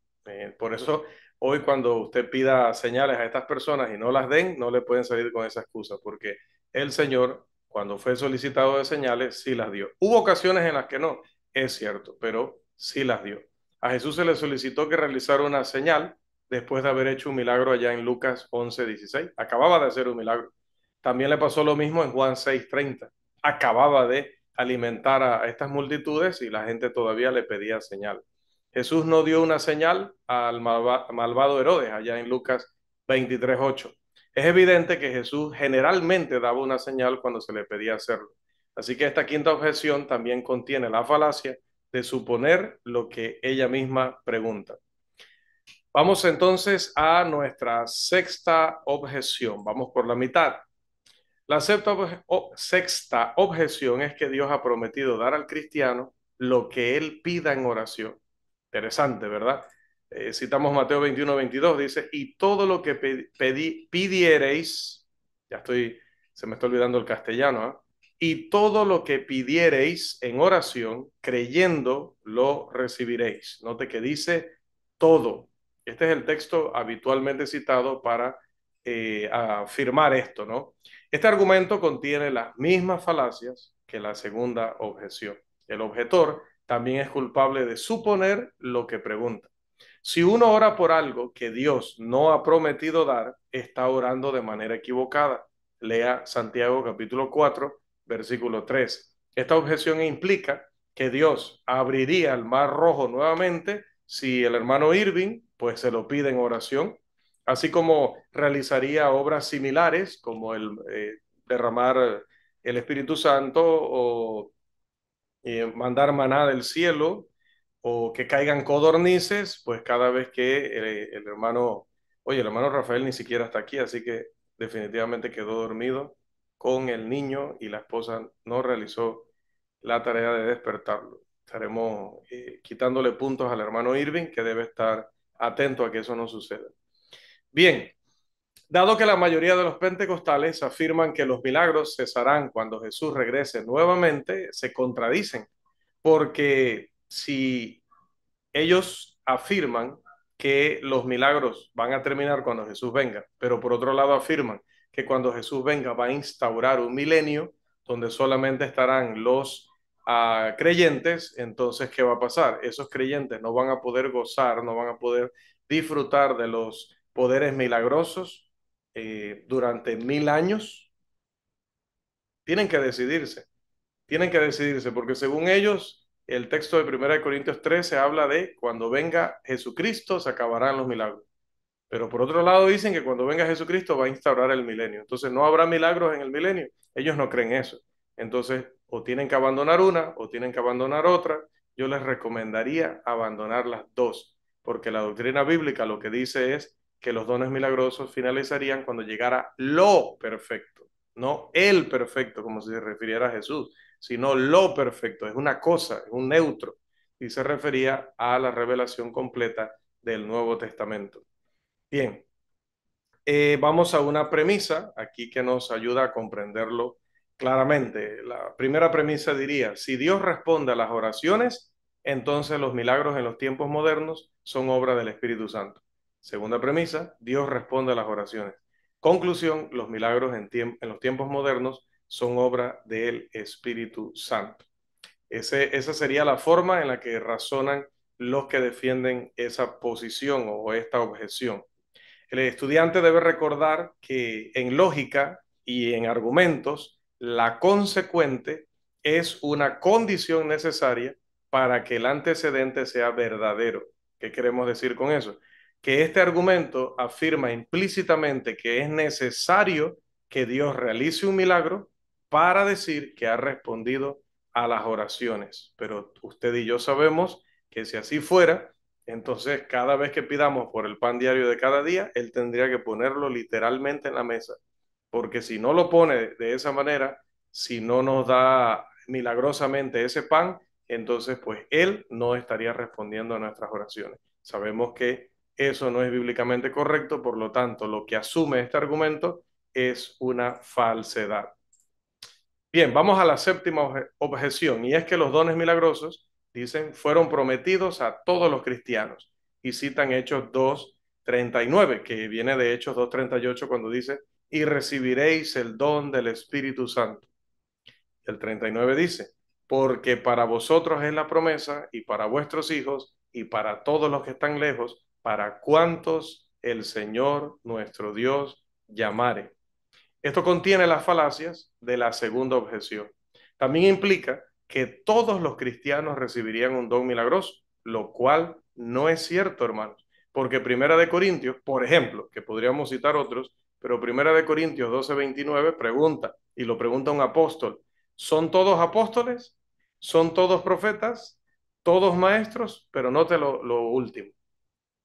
Por eso hoy cuando usted pida señales a estas personas y no las den, no le pueden salir con esa excusa, porque el Señor, cuando fue solicitado de señales, sí las dio. Hubo ocasiones en las que no, es cierto, pero sí las dio. A Jesús se le solicitó que realizara una señal después de haber hecho un milagro allá en Lucas 11:16. Acababa de hacer un milagro. También le pasó lo mismo en Juan 6:30. Acababa de alimentar a estas multitudes y la gente todavía le pedía señal. Jesús no dio una señal al malvado Herodes allá en Lucas 23:8. Es evidente que Jesús generalmente daba una señal cuando se le pedía hacerlo. Así que esta quinta objeción también contiene la falacia de suponer lo que ella misma pregunta. Vamos entonces a nuestra sexta objeción. Vamos por la mitad. La sexta objeción es que Dios ha prometido dar al cristiano lo que él pida en oración. Interesante, ¿verdad? Citamos Mateo 21:22, dice, y todo lo que pidiereis, se me está olvidando el castellano, ¿eh? Y todo lo que pidiereis en oración, creyendo, lo recibiréis. Note que dice todo. Este es el texto habitualmente citado para afirmar esto, ¿no? Este argumento contiene las mismas falacias que la segunda objeción. El objetor también es culpable de suponer lo que pregunta. Si uno ora por algo que Dios no ha prometido dar, está orando de manera equivocada. Lea Santiago capítulo 4, versículo 3. Esta objeción implica que Dios abriría el mar rojo nuevamente si el hermano Irving pues se lo pide en oración, así como realizaría obras similares como el derramar el Espíritu Santo o mandar maná del cielo o que caigan codornices, pues cada vez que el hermano Rafael ni siquiera está aquí, así que definitivamente quedó dormido con el niño y la esposa no realizó la tarea de despertarlo. Estaremos quitándole puntos al hermano Irving, que debe estar atento a que eso no suceda. Bien, dado que la mayoría de los pentecostales afirman que los milagros cesarán cuando Jesús regrese nuevamente, se contradicen, porque si ellos afirman que los milagros van a terminar cuando Jesús venga, pero por otro lado afirman que cuando Jesús venga va a instaurar un milenio donde solamente estarán los a creyentes, entonces, ¿qué va a pasar? Esos creyentes no van a poder gozar, no van a poder disfrutar de los poderes milagrosos durante 1000 años. Tienen que decidirse, porque según ellos, el texto de 1 Corintios 13 habla de cuando venga Jesucristo se acabarán los milagros. Pero por otro lado dicen que cuando venga Jesucristo va a instaurar el milenio. Entonces no habrá milagros en el milenio. Ellos no creen eso. Entonces o tienen que abandonar una o tienen que abandonar otra. Yo les recomendaría abandonar las dos, porque la doctrina bíblica lo que dice es que los dones milagrosos finalizarían cuando llegara lo perfecto, no el perfecto como si se refiriera a Jesús, sino lo perfecto. Es una cosa, es un neutro y se refería a la revelación completa del Nuevo Testamento. Bien, vamos a una premisa aquí que nos ayuda a comprenderlo claramente. La primera premisa diría, si Dios responde a las oraciones, entonces los milagros en los tiempos modernos son obra del Espíritu Santo. Segunda premisa, Dios responde a las oraciones. Conclusión, los milagros en los tiempos modernos son obra del Espíritu Santo. Esa sería la forma en la que razonan los que defienden esa posición o esta objeción. El estudiante debe recordar que en lógica y en argumentos, la consecuente es una condición necesaria para que el antecedente sea verdadero. ¿Qué queremos decir con eso? Que este argumento afirma implícitamente que es necesario que Dios realice un milagro para decir que ha respondido a las oraciones. Pero usted y yo sabemos que si así fuera, entonces, cada vez que pidamos por el pan diario de cada día, Él tendría que ponerlo literalmente en la mesa, porque si no lo pone de esa manera, si no nos da milagrosamente ese pan, entonces pues Él no estaría respondiendo a nuestras oraciones. Sabemos que eso no es bíblicamente correcto, por lo tanto, lo que asume este argumento es una falsedad. Bien, vamos a la séptima objeción, y es que los dones milagrosos, dicen, fueron prometidos a todos los cristianos. Y citan Hechos 2:39, que viene de Hechos 2:38, cuando dice, y recibiréis el don del Espíritu Santo. El 39 dice, porque para vosotros es la promesa, y para vuestros hijos, y para todos los que están lejos, para cuantos el Señor nuestro Dios llamare. Esto contiene las falacias de la segunda objeción. También implica que todos los cristianos recibirían un don milagroso, lo cual no es cierto, hermanos, porque Primera de Corintios, por ejemplo, que podríamos citar otros, pero Primera de Corintios 12:29 pregunta, y lo pregunta un apóstol, ¿son todos apóstoles? ¿Son todos profetas? ¿Todos maestros? Pero note lo último,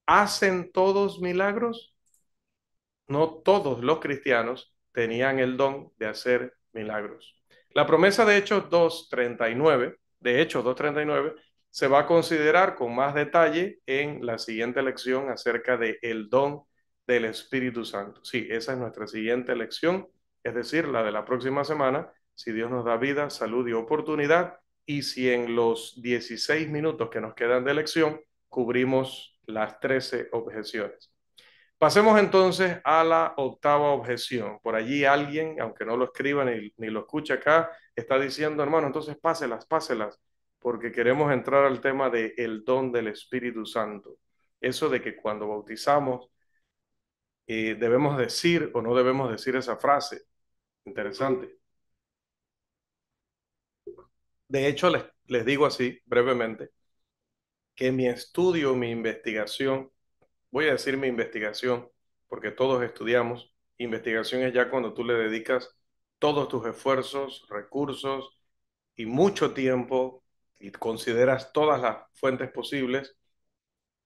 ¿hacen todos milagros? No todos los cristianos tenían el don de hacer milagros. La promesa de Hechos 2:39, se va a considerar con más detalle en la siguiente lección acerca de el don del Espíritu Santo. Sí, esa es nuestra siguiente lección, es decir, la de la próxima semana, si Dios nos da vida, salud y oportunidad, y si en los 16 minutos que nos quedan de lección cubrimos las 13 objeciones. Pasemos entonces a la octava objeción. Por allí alguien, aunque no lo escriba ni lo escuche acá, está diciendo, hermano, entonces páselas, porque queremos entrar al tema del don del Espíritu Santo. Eso de que cuando bautizamos debemos decir o no debemos decir esa frase. Interesante. De hecho, les digo así brevemente, que mi estudio, mi investigación, voy a decir mi investigación, porque todos estudiamos. Investigación es ya cuando tú le dedicas todos tus esfuerzos, recursos y mucho tiempo y consideras todas las fuentes posibles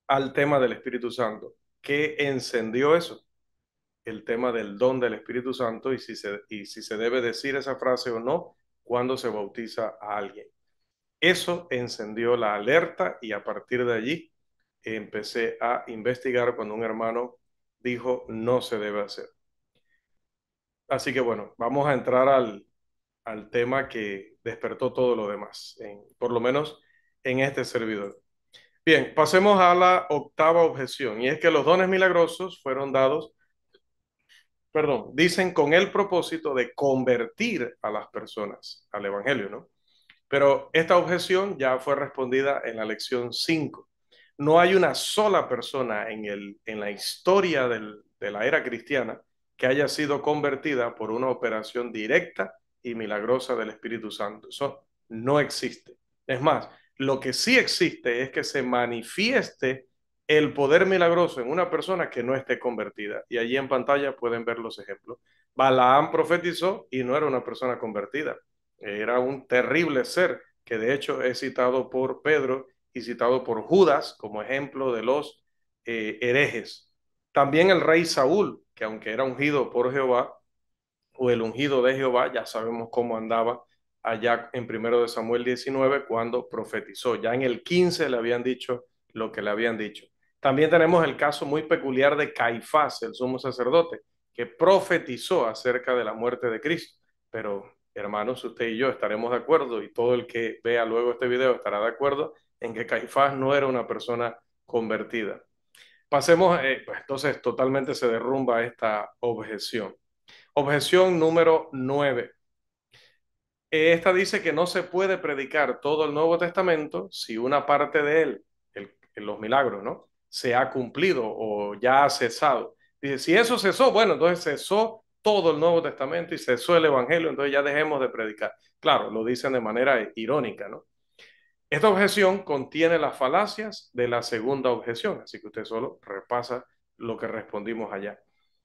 al tema del Espíritu Santo. ¿Qué encendió eso? El tema del don del Espíritu Santo y si se debe decir esa frase o no cuando se bautiza a alguien. Eso encendió la alerta y a partir de allí empecé a investigar cuando un hermano dijo no se debe hacer. Así que bueno, vamos a entrar al tema que despertó todo lo demás, por lo menos en este servidor. Bien, pasemos a la octava objeción, y es que los dones milagrosos fueron dados, dicen con el propósito de convertir a las personas al Evangelio, ¿no? Pero esta objeción ya fue respondida en la lección 5. No hay una sola persona en la historia de la era cristiana que haya sido convertida por una operación directa y milagrosa del Espíritu Santo. Eso no existe. Es más, lo que sí existe es que se manifieste el poder milagroso en una persona que no esté convertida. Y allí en pantalla pueden ver los ejemplos. Balaam profetizó y no era una persona convertida. Era un terrible ser que de hecho es citado por Pedro y citado por Judas como ejemplo de los herejes. También el rey Saúl, que aunque era ungido por Jehová, o el ungido de Jehová, ya sabemos cómo andaba allá en 1 Samuel 19 cuando profetizó. Ya en el 15 le habían dicho lo que le habían dicho. También tenemos el caso muy peculiar de Caifás, el sumo sacerdote, que profetizó acerca de la muerte de Cristo. Pero, hermanos, usted y yo estaremos de acuerdo, y todo el que vea luego este video estará de acuerdo en que Caifás no era una persona convertida. Pasemos, pues entonces totalmente se derrumba esta objeción. Objeción número 9. Esta dice que no se puede predicar todo el Nuevo Testamento si una parte de él, los milagros, ¿no? Se ha cumplido o ya ha cesado. Dice, si eso cesó, bueno, entonces cesó todo el Nuevo Testamento y cesó el Evangelio, entonces ya dejemos de predicar. Claro, lo dicen de manera irónica, ¿no? Esta objeción contiene las falacias de la segunda objeción, así que usted solo repasa lo que respondimos allá.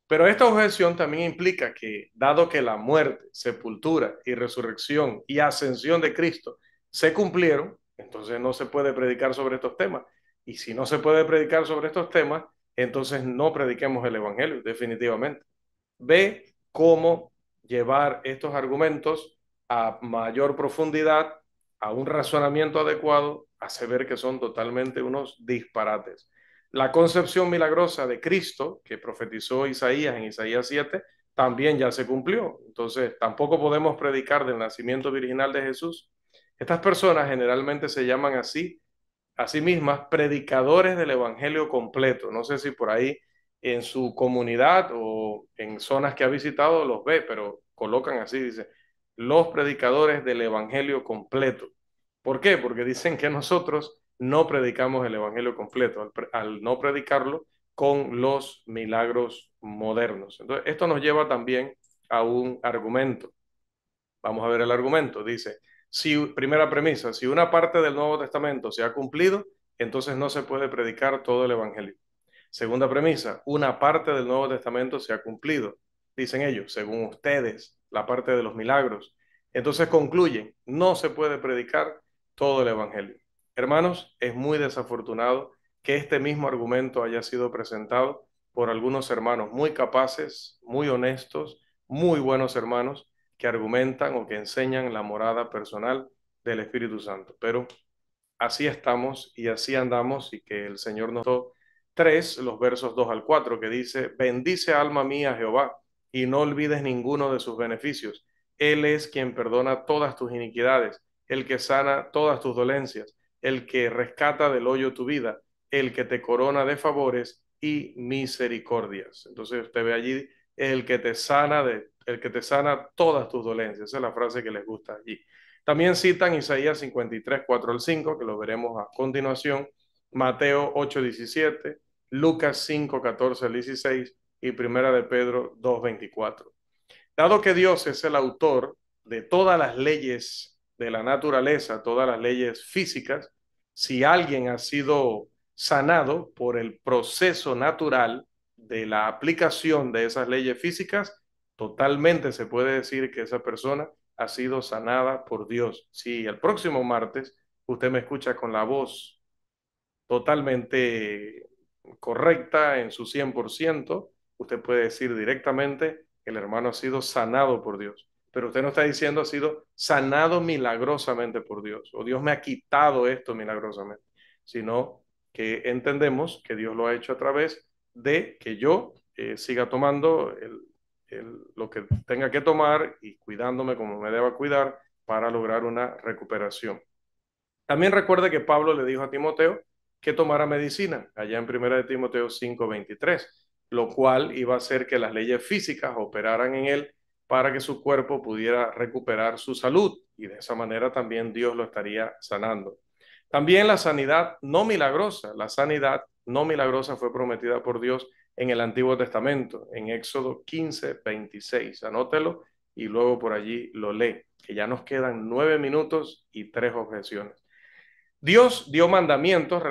Pero esta objeción también implica que, dado que la muerte, sepultura y resurrección y ascensión de Cristo se cumplieron, entonces no se puede predicar sobre estos temas. Y si no se puede predicar sobre estos temas, entonces no prediquemos el Evangelio, definitivamente. Ve cómo llevar estos argumentos a mayor profundidad, a un razonamiento adecuado, hace ver que son totalmente unos disparates. La concepción milagrosa de Cristo, que profetizó Isaías en Isaías 7, también ya se cumplió. Entonces, tampoco podemos predicar del nacimiento virginal de Jesús. Estas personas generalmente se llaman así a sí mismas predicadores del evangelio completo. No sé si por ahí en su comunidad o en zonas que ha visitado los ve, pero colocan así, dice, los predicadores del evangelio completo. ¿Por qué? Porque dicen que nosotros no predicamos el evangelio completo al no predicarlo con los milagros modernos. Entonces, esto nos lleva también a un argumento. Vamos a ver el argumento. Dice, si, primera premisa, si una parte del Nuevo Testamento se ha cumplido, entonces no se puede predicar todo el Evangelio. Segunda premisa, una parte del Nuevo Testamento se ha cumplido. Dicen ellos, según ustedes, la parte de los milagros. Entonces concluyen, no se puede predicar todo el Evangelio. Hermanos, es muy desafortunado que este mismo argumento haya sido presentado por algunos hermanos muy capaces, muy honestos, muy buenos hermanos, que argumentan o que enseñan la morada personal del Espíritu Santo. Pero así estamos y así andamos, y que el Señor nos dio 3, los versos 2 al 4, que dice, bendice alma mía Jehová y no olvides ninguno de sus beneficios. Él es quien perdona todas tus iniquidades, el que sana todas tus dolencias, el que rescata del hoyo tu vida, el que te corona de favores y misericordias. Entonces usted ve allí el que te sana el que te sana todas tus dolencias. Esa es la frase que les gusta allí. También citan Isaías 53, 4 al 5, que lo veremos a continuación, Mateo 8, 17, Lucas 5, 14 al 16 y Primera de Pedro 2, 24. Dado que Dios es el autor de todas las leyes de la naturaleza, todas las leyes físicas, si alguien ha sido sanado por el proceso natural de la aplicación de esas leyes físicas, totalmente se puede decir que esa persona ha sido sanada por Dios. Si el próximo martes usted me escucha con la voz totalmente correcta en su 100%, usted puede decir directamente que el hermano ha sido sanado por Dios. Pero usted no está diciendo ha sido sanado milagrosamente por Dios, o Dios me ha quitado esto milagrosamente, sino que entendemos que Dios lo ha hecho a través de que yo siga tomando lo que tenga que tomar y cuidándome como me deba cuidar para lograr una recuperación. También recuerde que Pablo le dijo a Timoteo que tomara medicina, allá en 1 Timoteo 5:23, lo cual iba a hacer que las leyes físicas operaran en él para que su cuerpo pudiera recuperar su salud y de esa manera también Dios lo estaría sanando. También la sanidad no milagrosa, la sanidad no milagrosa fue prometida por Dios en el Antiguo Testamento, en Éxodo 15:26. Anótelo y luego por allí lo lee, que ya nos quedan 9 minutos y 3 objeciones. Dios dio mandamientos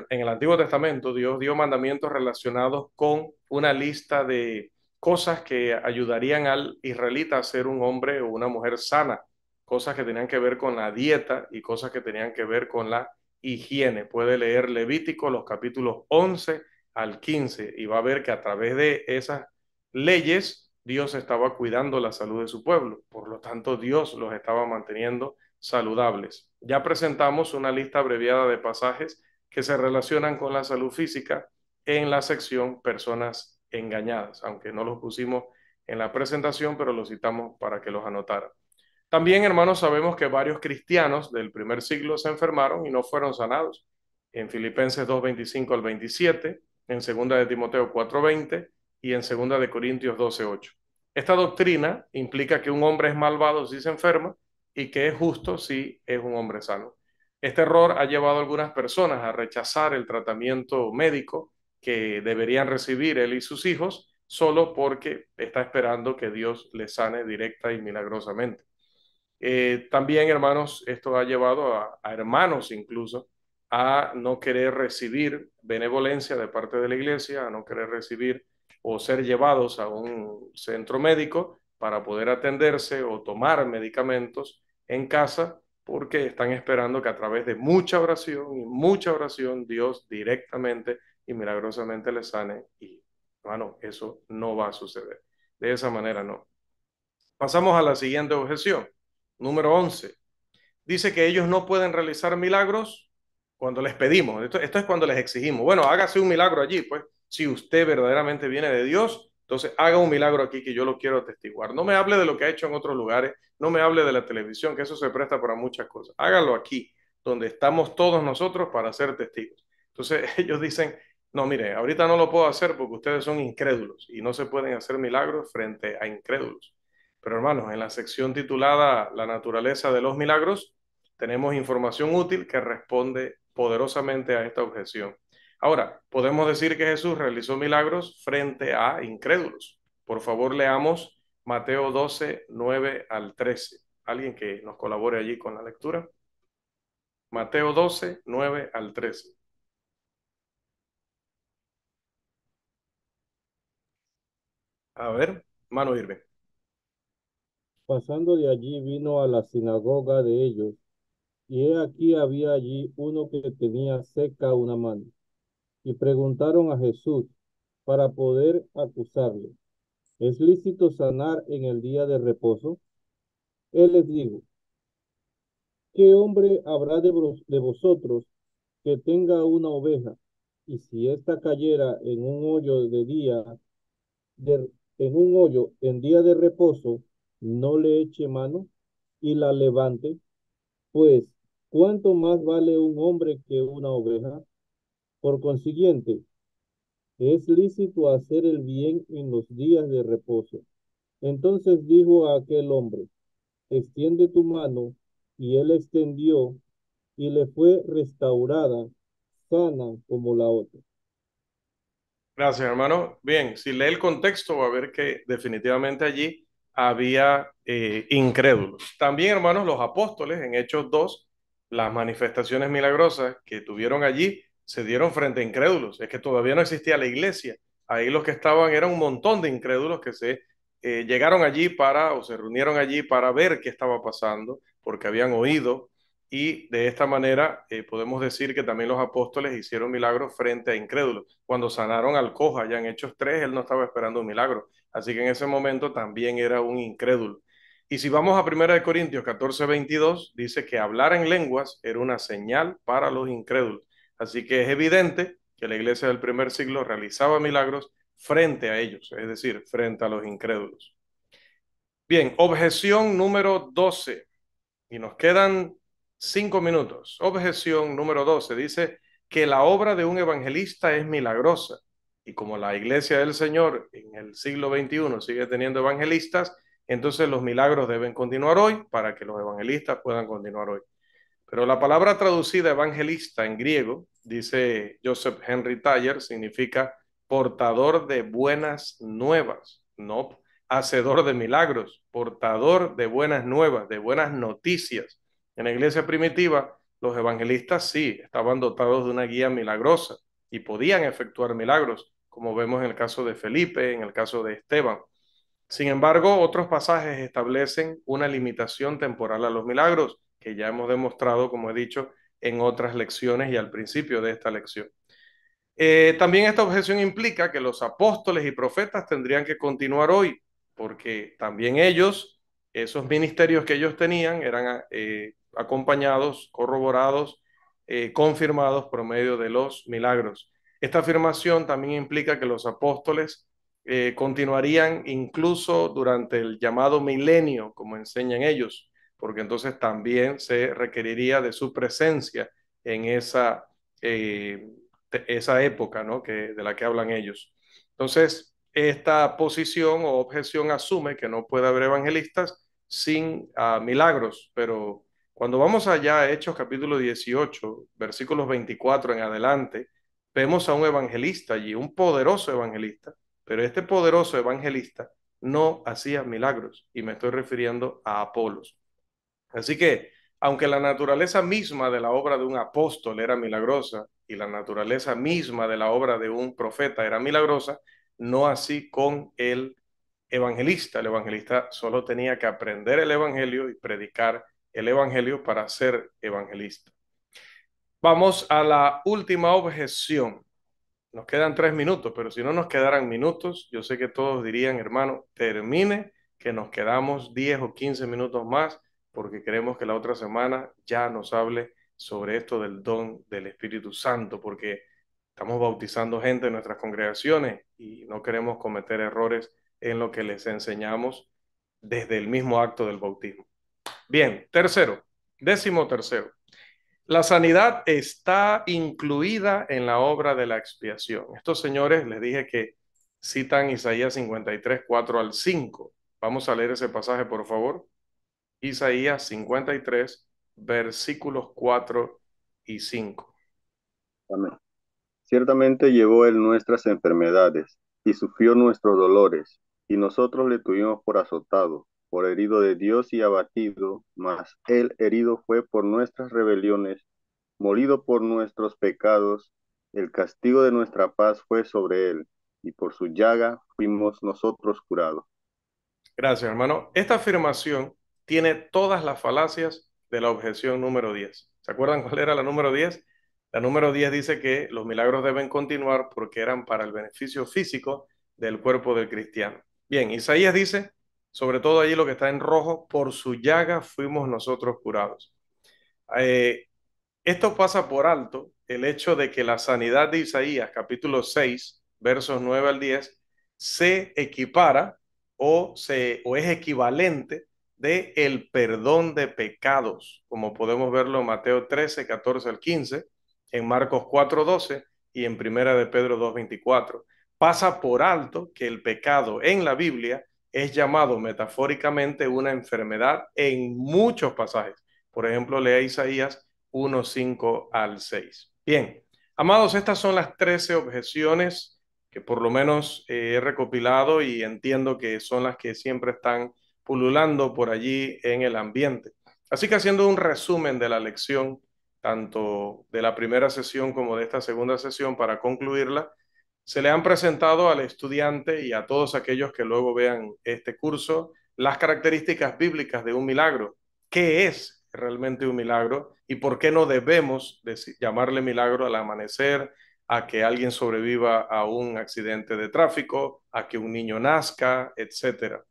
en el Antiguo Testamento, Dios dio mandamientos relacionados con una lista de cosas que ayudarían al israelita a ser un hombre o una mujer sana, cosas que tenían que ver con la dieta y cosas que tenían que ver con la higiene. Puede leer Levítico, los capítulos 11 al 15 y va a ver que a través de esas leyes Dios estaba cuidando la salud de su pueblo. Por lo tanto, Dios los estaba manteniendo saludables. Ya presentamos una lista abreviada de pasajes que se relacionan con la salud física en la sección personas engañadas, aunque no los pusimos en la presentación, pero los citamos para que los anotaran. También, hermanos, sabemos que varios cristianos del primer siglo se enfermaron y no fueron sanados. En Filipenses 2:25 al 27, en 2 de Timoteo 4:20 y en 2 de Corintios 12:8. Esta doctrina implica que un hombre es malvado si se enferma y que es justo si es un hombre sano. Este error ha llevado a algunas personas a rechazar el tratamiento médico que deberían recibir él y sus hijos solo porque está esperando que Dios les sane directa y milagrosamente. También, hermanos, esto ha llevado a hermanos incluso a no querer recibir benevolencia de parte de la iglesia, a no querer recibir o ser llevados a un centro médico para poder atenderse o tomar medicamentos en casa, porque están esperando que a través de mucha oración y mucha oración Dios directamente y milagrosamente les sane. Y, hermano, eso no va a suceder. De esa manera no. Pasamos a la siguiente objeción. Número 11. Dice que ellos no pueden realizar milagros cuando les pedimos. Esto es cuando les exigimos. Bueno, hágase un milagro allí, pues. Si usted verdaderamente viene de Dios, entonces haga un milagro aquí que yo lo quiero atestiguar. No me hable de lo que ha hecho en otros lugares, no me hable de la televisión, que eso se presta para muchas cosas. Hágalo aquí, donde estamos todos nosotros para ser testigos. Entonces ellos dicen, no, mire, ahorita no lo puedo hacer porque ustedes son incrédulos y no se pueden hacer milagros frente a incrédulos. Pero hermanos, en la sección titulada La naturaleza de los milagros, tenemos información útil que responde poderosamente a esta objeción. Ahora, podemos decir que Jesús realizó milagros frente a incrédulos. Por favor, leamos Mateo 12, 9 al 13. Alguien que nos colabore allí con la lectura. Mateo 12, 9 al 13. A ver, mano Irving. Pasando de allí vino a la sinagoga de ellos, y he aquí había allí uno que tenía seca una mano, y preguntaron a Jesús para poder acusarle: ¿Es lícito sanar en el día de reposo? Él les dijo: ¿Qué hombre habrá de vosotros que tenga una oveja, y si ésta cayera en un hoyo de, en un hoyo en día de reposo, no le eche mano y la levante? Pues, ¿cuánto más vale un hombre que una oveja? Por consiguiente, es lícito hacer el bien en los días de reposo. Entonces dijo a aquel hombre: extiende tu mano. Y él extendió, y le fue restaurada, sana como la otra. Gracias, hermano. Bien, si lee el contexto va a ver que definitivamente allí había incrédulos. También, hermanos, los apóstoles en Hechos 2, las manifestaciones milagrosas que tuvieron allí se dieron frente a incrédulos. Es que todavía no existía la iglesia. Ahí los que estaban eran un montón de incrédulos que se llegaron allí para o se reunieron allí para ver qué estaba pasando, porque habían oído y de esta manera podemos decir que también los apóstoles hicieron milagros frente a incrédulos. Cuando sanaron al cojo allá en Hechos 3, él no estaba esperando un milagro. Así que en ese momento también era un incrédulo. Y si vamos a 1 Corintios 14:22, dice que hablar en lenguas era una señal para los incrédulos. Así que es evidente que la iglesia del primer siglo realizaba milagros frente a ellos, es decir, frente a los incrédulos. Bien, objeción número 12. Y nos quedan 5 minutos. Objeción número 12 dice que la obra de un evangelista es milagrosa. Y como la iglesia del Señor en el siglo XXI sigue teniendo evangelistas, entonces los milagros deben continuar hoy para que los evangelistas puedan continuar hoy. Pero la palabra traducida evangelista en griego, dice Joseph Henry Taylor, significa portador de buenas nuevas, no hacedor de milagros, portador de buenas nuevas, de buenas noticias. En la iglesia primitiva, los evangelistas sí estaban dotados de una guía milagrosa y podían efectuar milagros, como vemos en el caso de Felipe, en el caso de Esteban. Sin embargo, otros pasajes establecen una limitación temporal a los milagros, que ya hemos demostrado, como he dicho, en otras lecciones y al principio de esta lección. También esta objeción implica que los apóstoles y profetas tendrían que continuar hoy, porque también ellos, esos ministerios que ellos tenían, eran acompañados, corroborados, confirmados por medio de los milagros. Esta afirmación también implica que los apóstoles continuarían incluso durante el llamado milenio, como enseñan ellos, porque entonces también se requeriría de su presencia en esa época, ¿no? De la que hablan ellos. Entonces, esta posición o objeción asume que no puede haber evangelistas sin milagros, pero cuando vamos allá a Hechos capítulo 18, versículos 24 en adelante, vemos a un evangelista allí, un poderoso evangelista, pero este poderoso evangelista no hacía milagros, y me estoy refiriendo a Apolos. Así que, aunque la naturaleza misma de la obra de un apóstol era milagrosa y la naturaleza misma de la obra de un profeta era milagrosa, no así con el evangelista. El evangelista solo tenía que aprender el evangelio y predicar el evangelio para ser evangelista. Vamos a la última objeción. Nos quedan 3 minutos, pero si no nos quedaran minutos, yo sé que todos dirían, hermano, termine, que nos quedamos 10 o 15 minutos más, porque queremos que la otra semana ya nos hable sobre esto del don del Espíritu Santo, porque estamos bautizando gente en nuestras congregaciones y no queremos cometer errores en lo que les enseñamos desde el mismo acto del bautismo. Bien, tercero, 13º. La sanidad está incluida en la obra de la expiación. Estos señores les dije que citan Isaías 53, 4 al 5. Vamos a leer ese pasaje, por favor. Isaías 53, versículos 4 y 5. Amén. Ciertamente llevó él nuestras enfermedades y sufrió nuestros dolores, y nosotros le tuvimos por azotado, por herido de Dios y abatido, mas él herido fue por nuestras rebeliones, molido por nuestros pecados, el castigo de nuestra paz fue sobre él, y por su llaga fuimos nosotros curados. Gracias, hermano. Esta afirmación tiene todas las falacias de la objeción número 10. ¿Se acuerdan cuál era la número 10? La número 10 dice que los milagros deben continuar porque eran para el beneficio físico del cuerpo del cristiano. Bien, Isaías dice, sobre todo allí lo que está en rojo, por su llaga fuimos nosotros curados. Eh, Esto pasa por alto el hecho de que la sanidad de Isaías, capítulo 6, versos 9 al 10, se equipara o es equivalente de el perdón de pecados, como podemos verlo en Mateo 13, 14 al 15, en Marcos 4, 12 y en Primera de Pedro 2, 24. Pasa por alto que el pecado en la Biblia es llamado metafóricamente una enfermedad en muchos pasajes. Por ejemplo, lea Isaías 1, 5 al 6. Bien, amados, estas son las 13 objeciones que por lo menos he recopilado y entiendo que son las que siempre están pululando por allí en el ambiente. Así que haciendo un resumen de la lección, tanto de la primera sesión como de esta segunda sesión, para concluirla, se le han presentado al estudiante y a todos aquellos que luego vean este curso las características bíblicas de un milagro. ¿Qué es realmente un milagro y por qué no debemos llamarle milagro al amanecer, a que alguien sobreviva a un accidente de tráfico, a que un niño nazca, etcétera?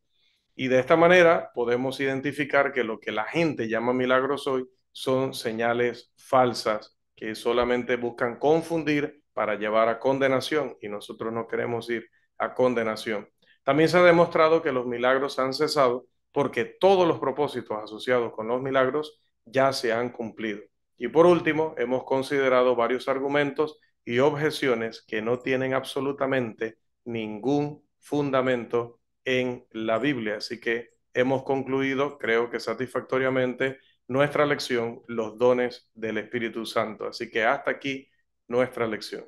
Y de esta manera podemos identificar que lo que la gente llama milagros hoy son señales falsas que solamente buscan confundir para llevar a condenación, y nosotros no queremos ir a condenación. También se ha demostrado que los milagros han cesado porque todos los propósitos asociados con los milagros ya se han cumplido. Y por último, hemos considerado varios argumentos y objeciones que no tienen absolutamente ningún fundamento en la Biblia. Así que hemos concluido, creo que satisfactoriamente, nuestra lección, los dones del Espíritu Santo. Así que hasta aquí nuestra lección.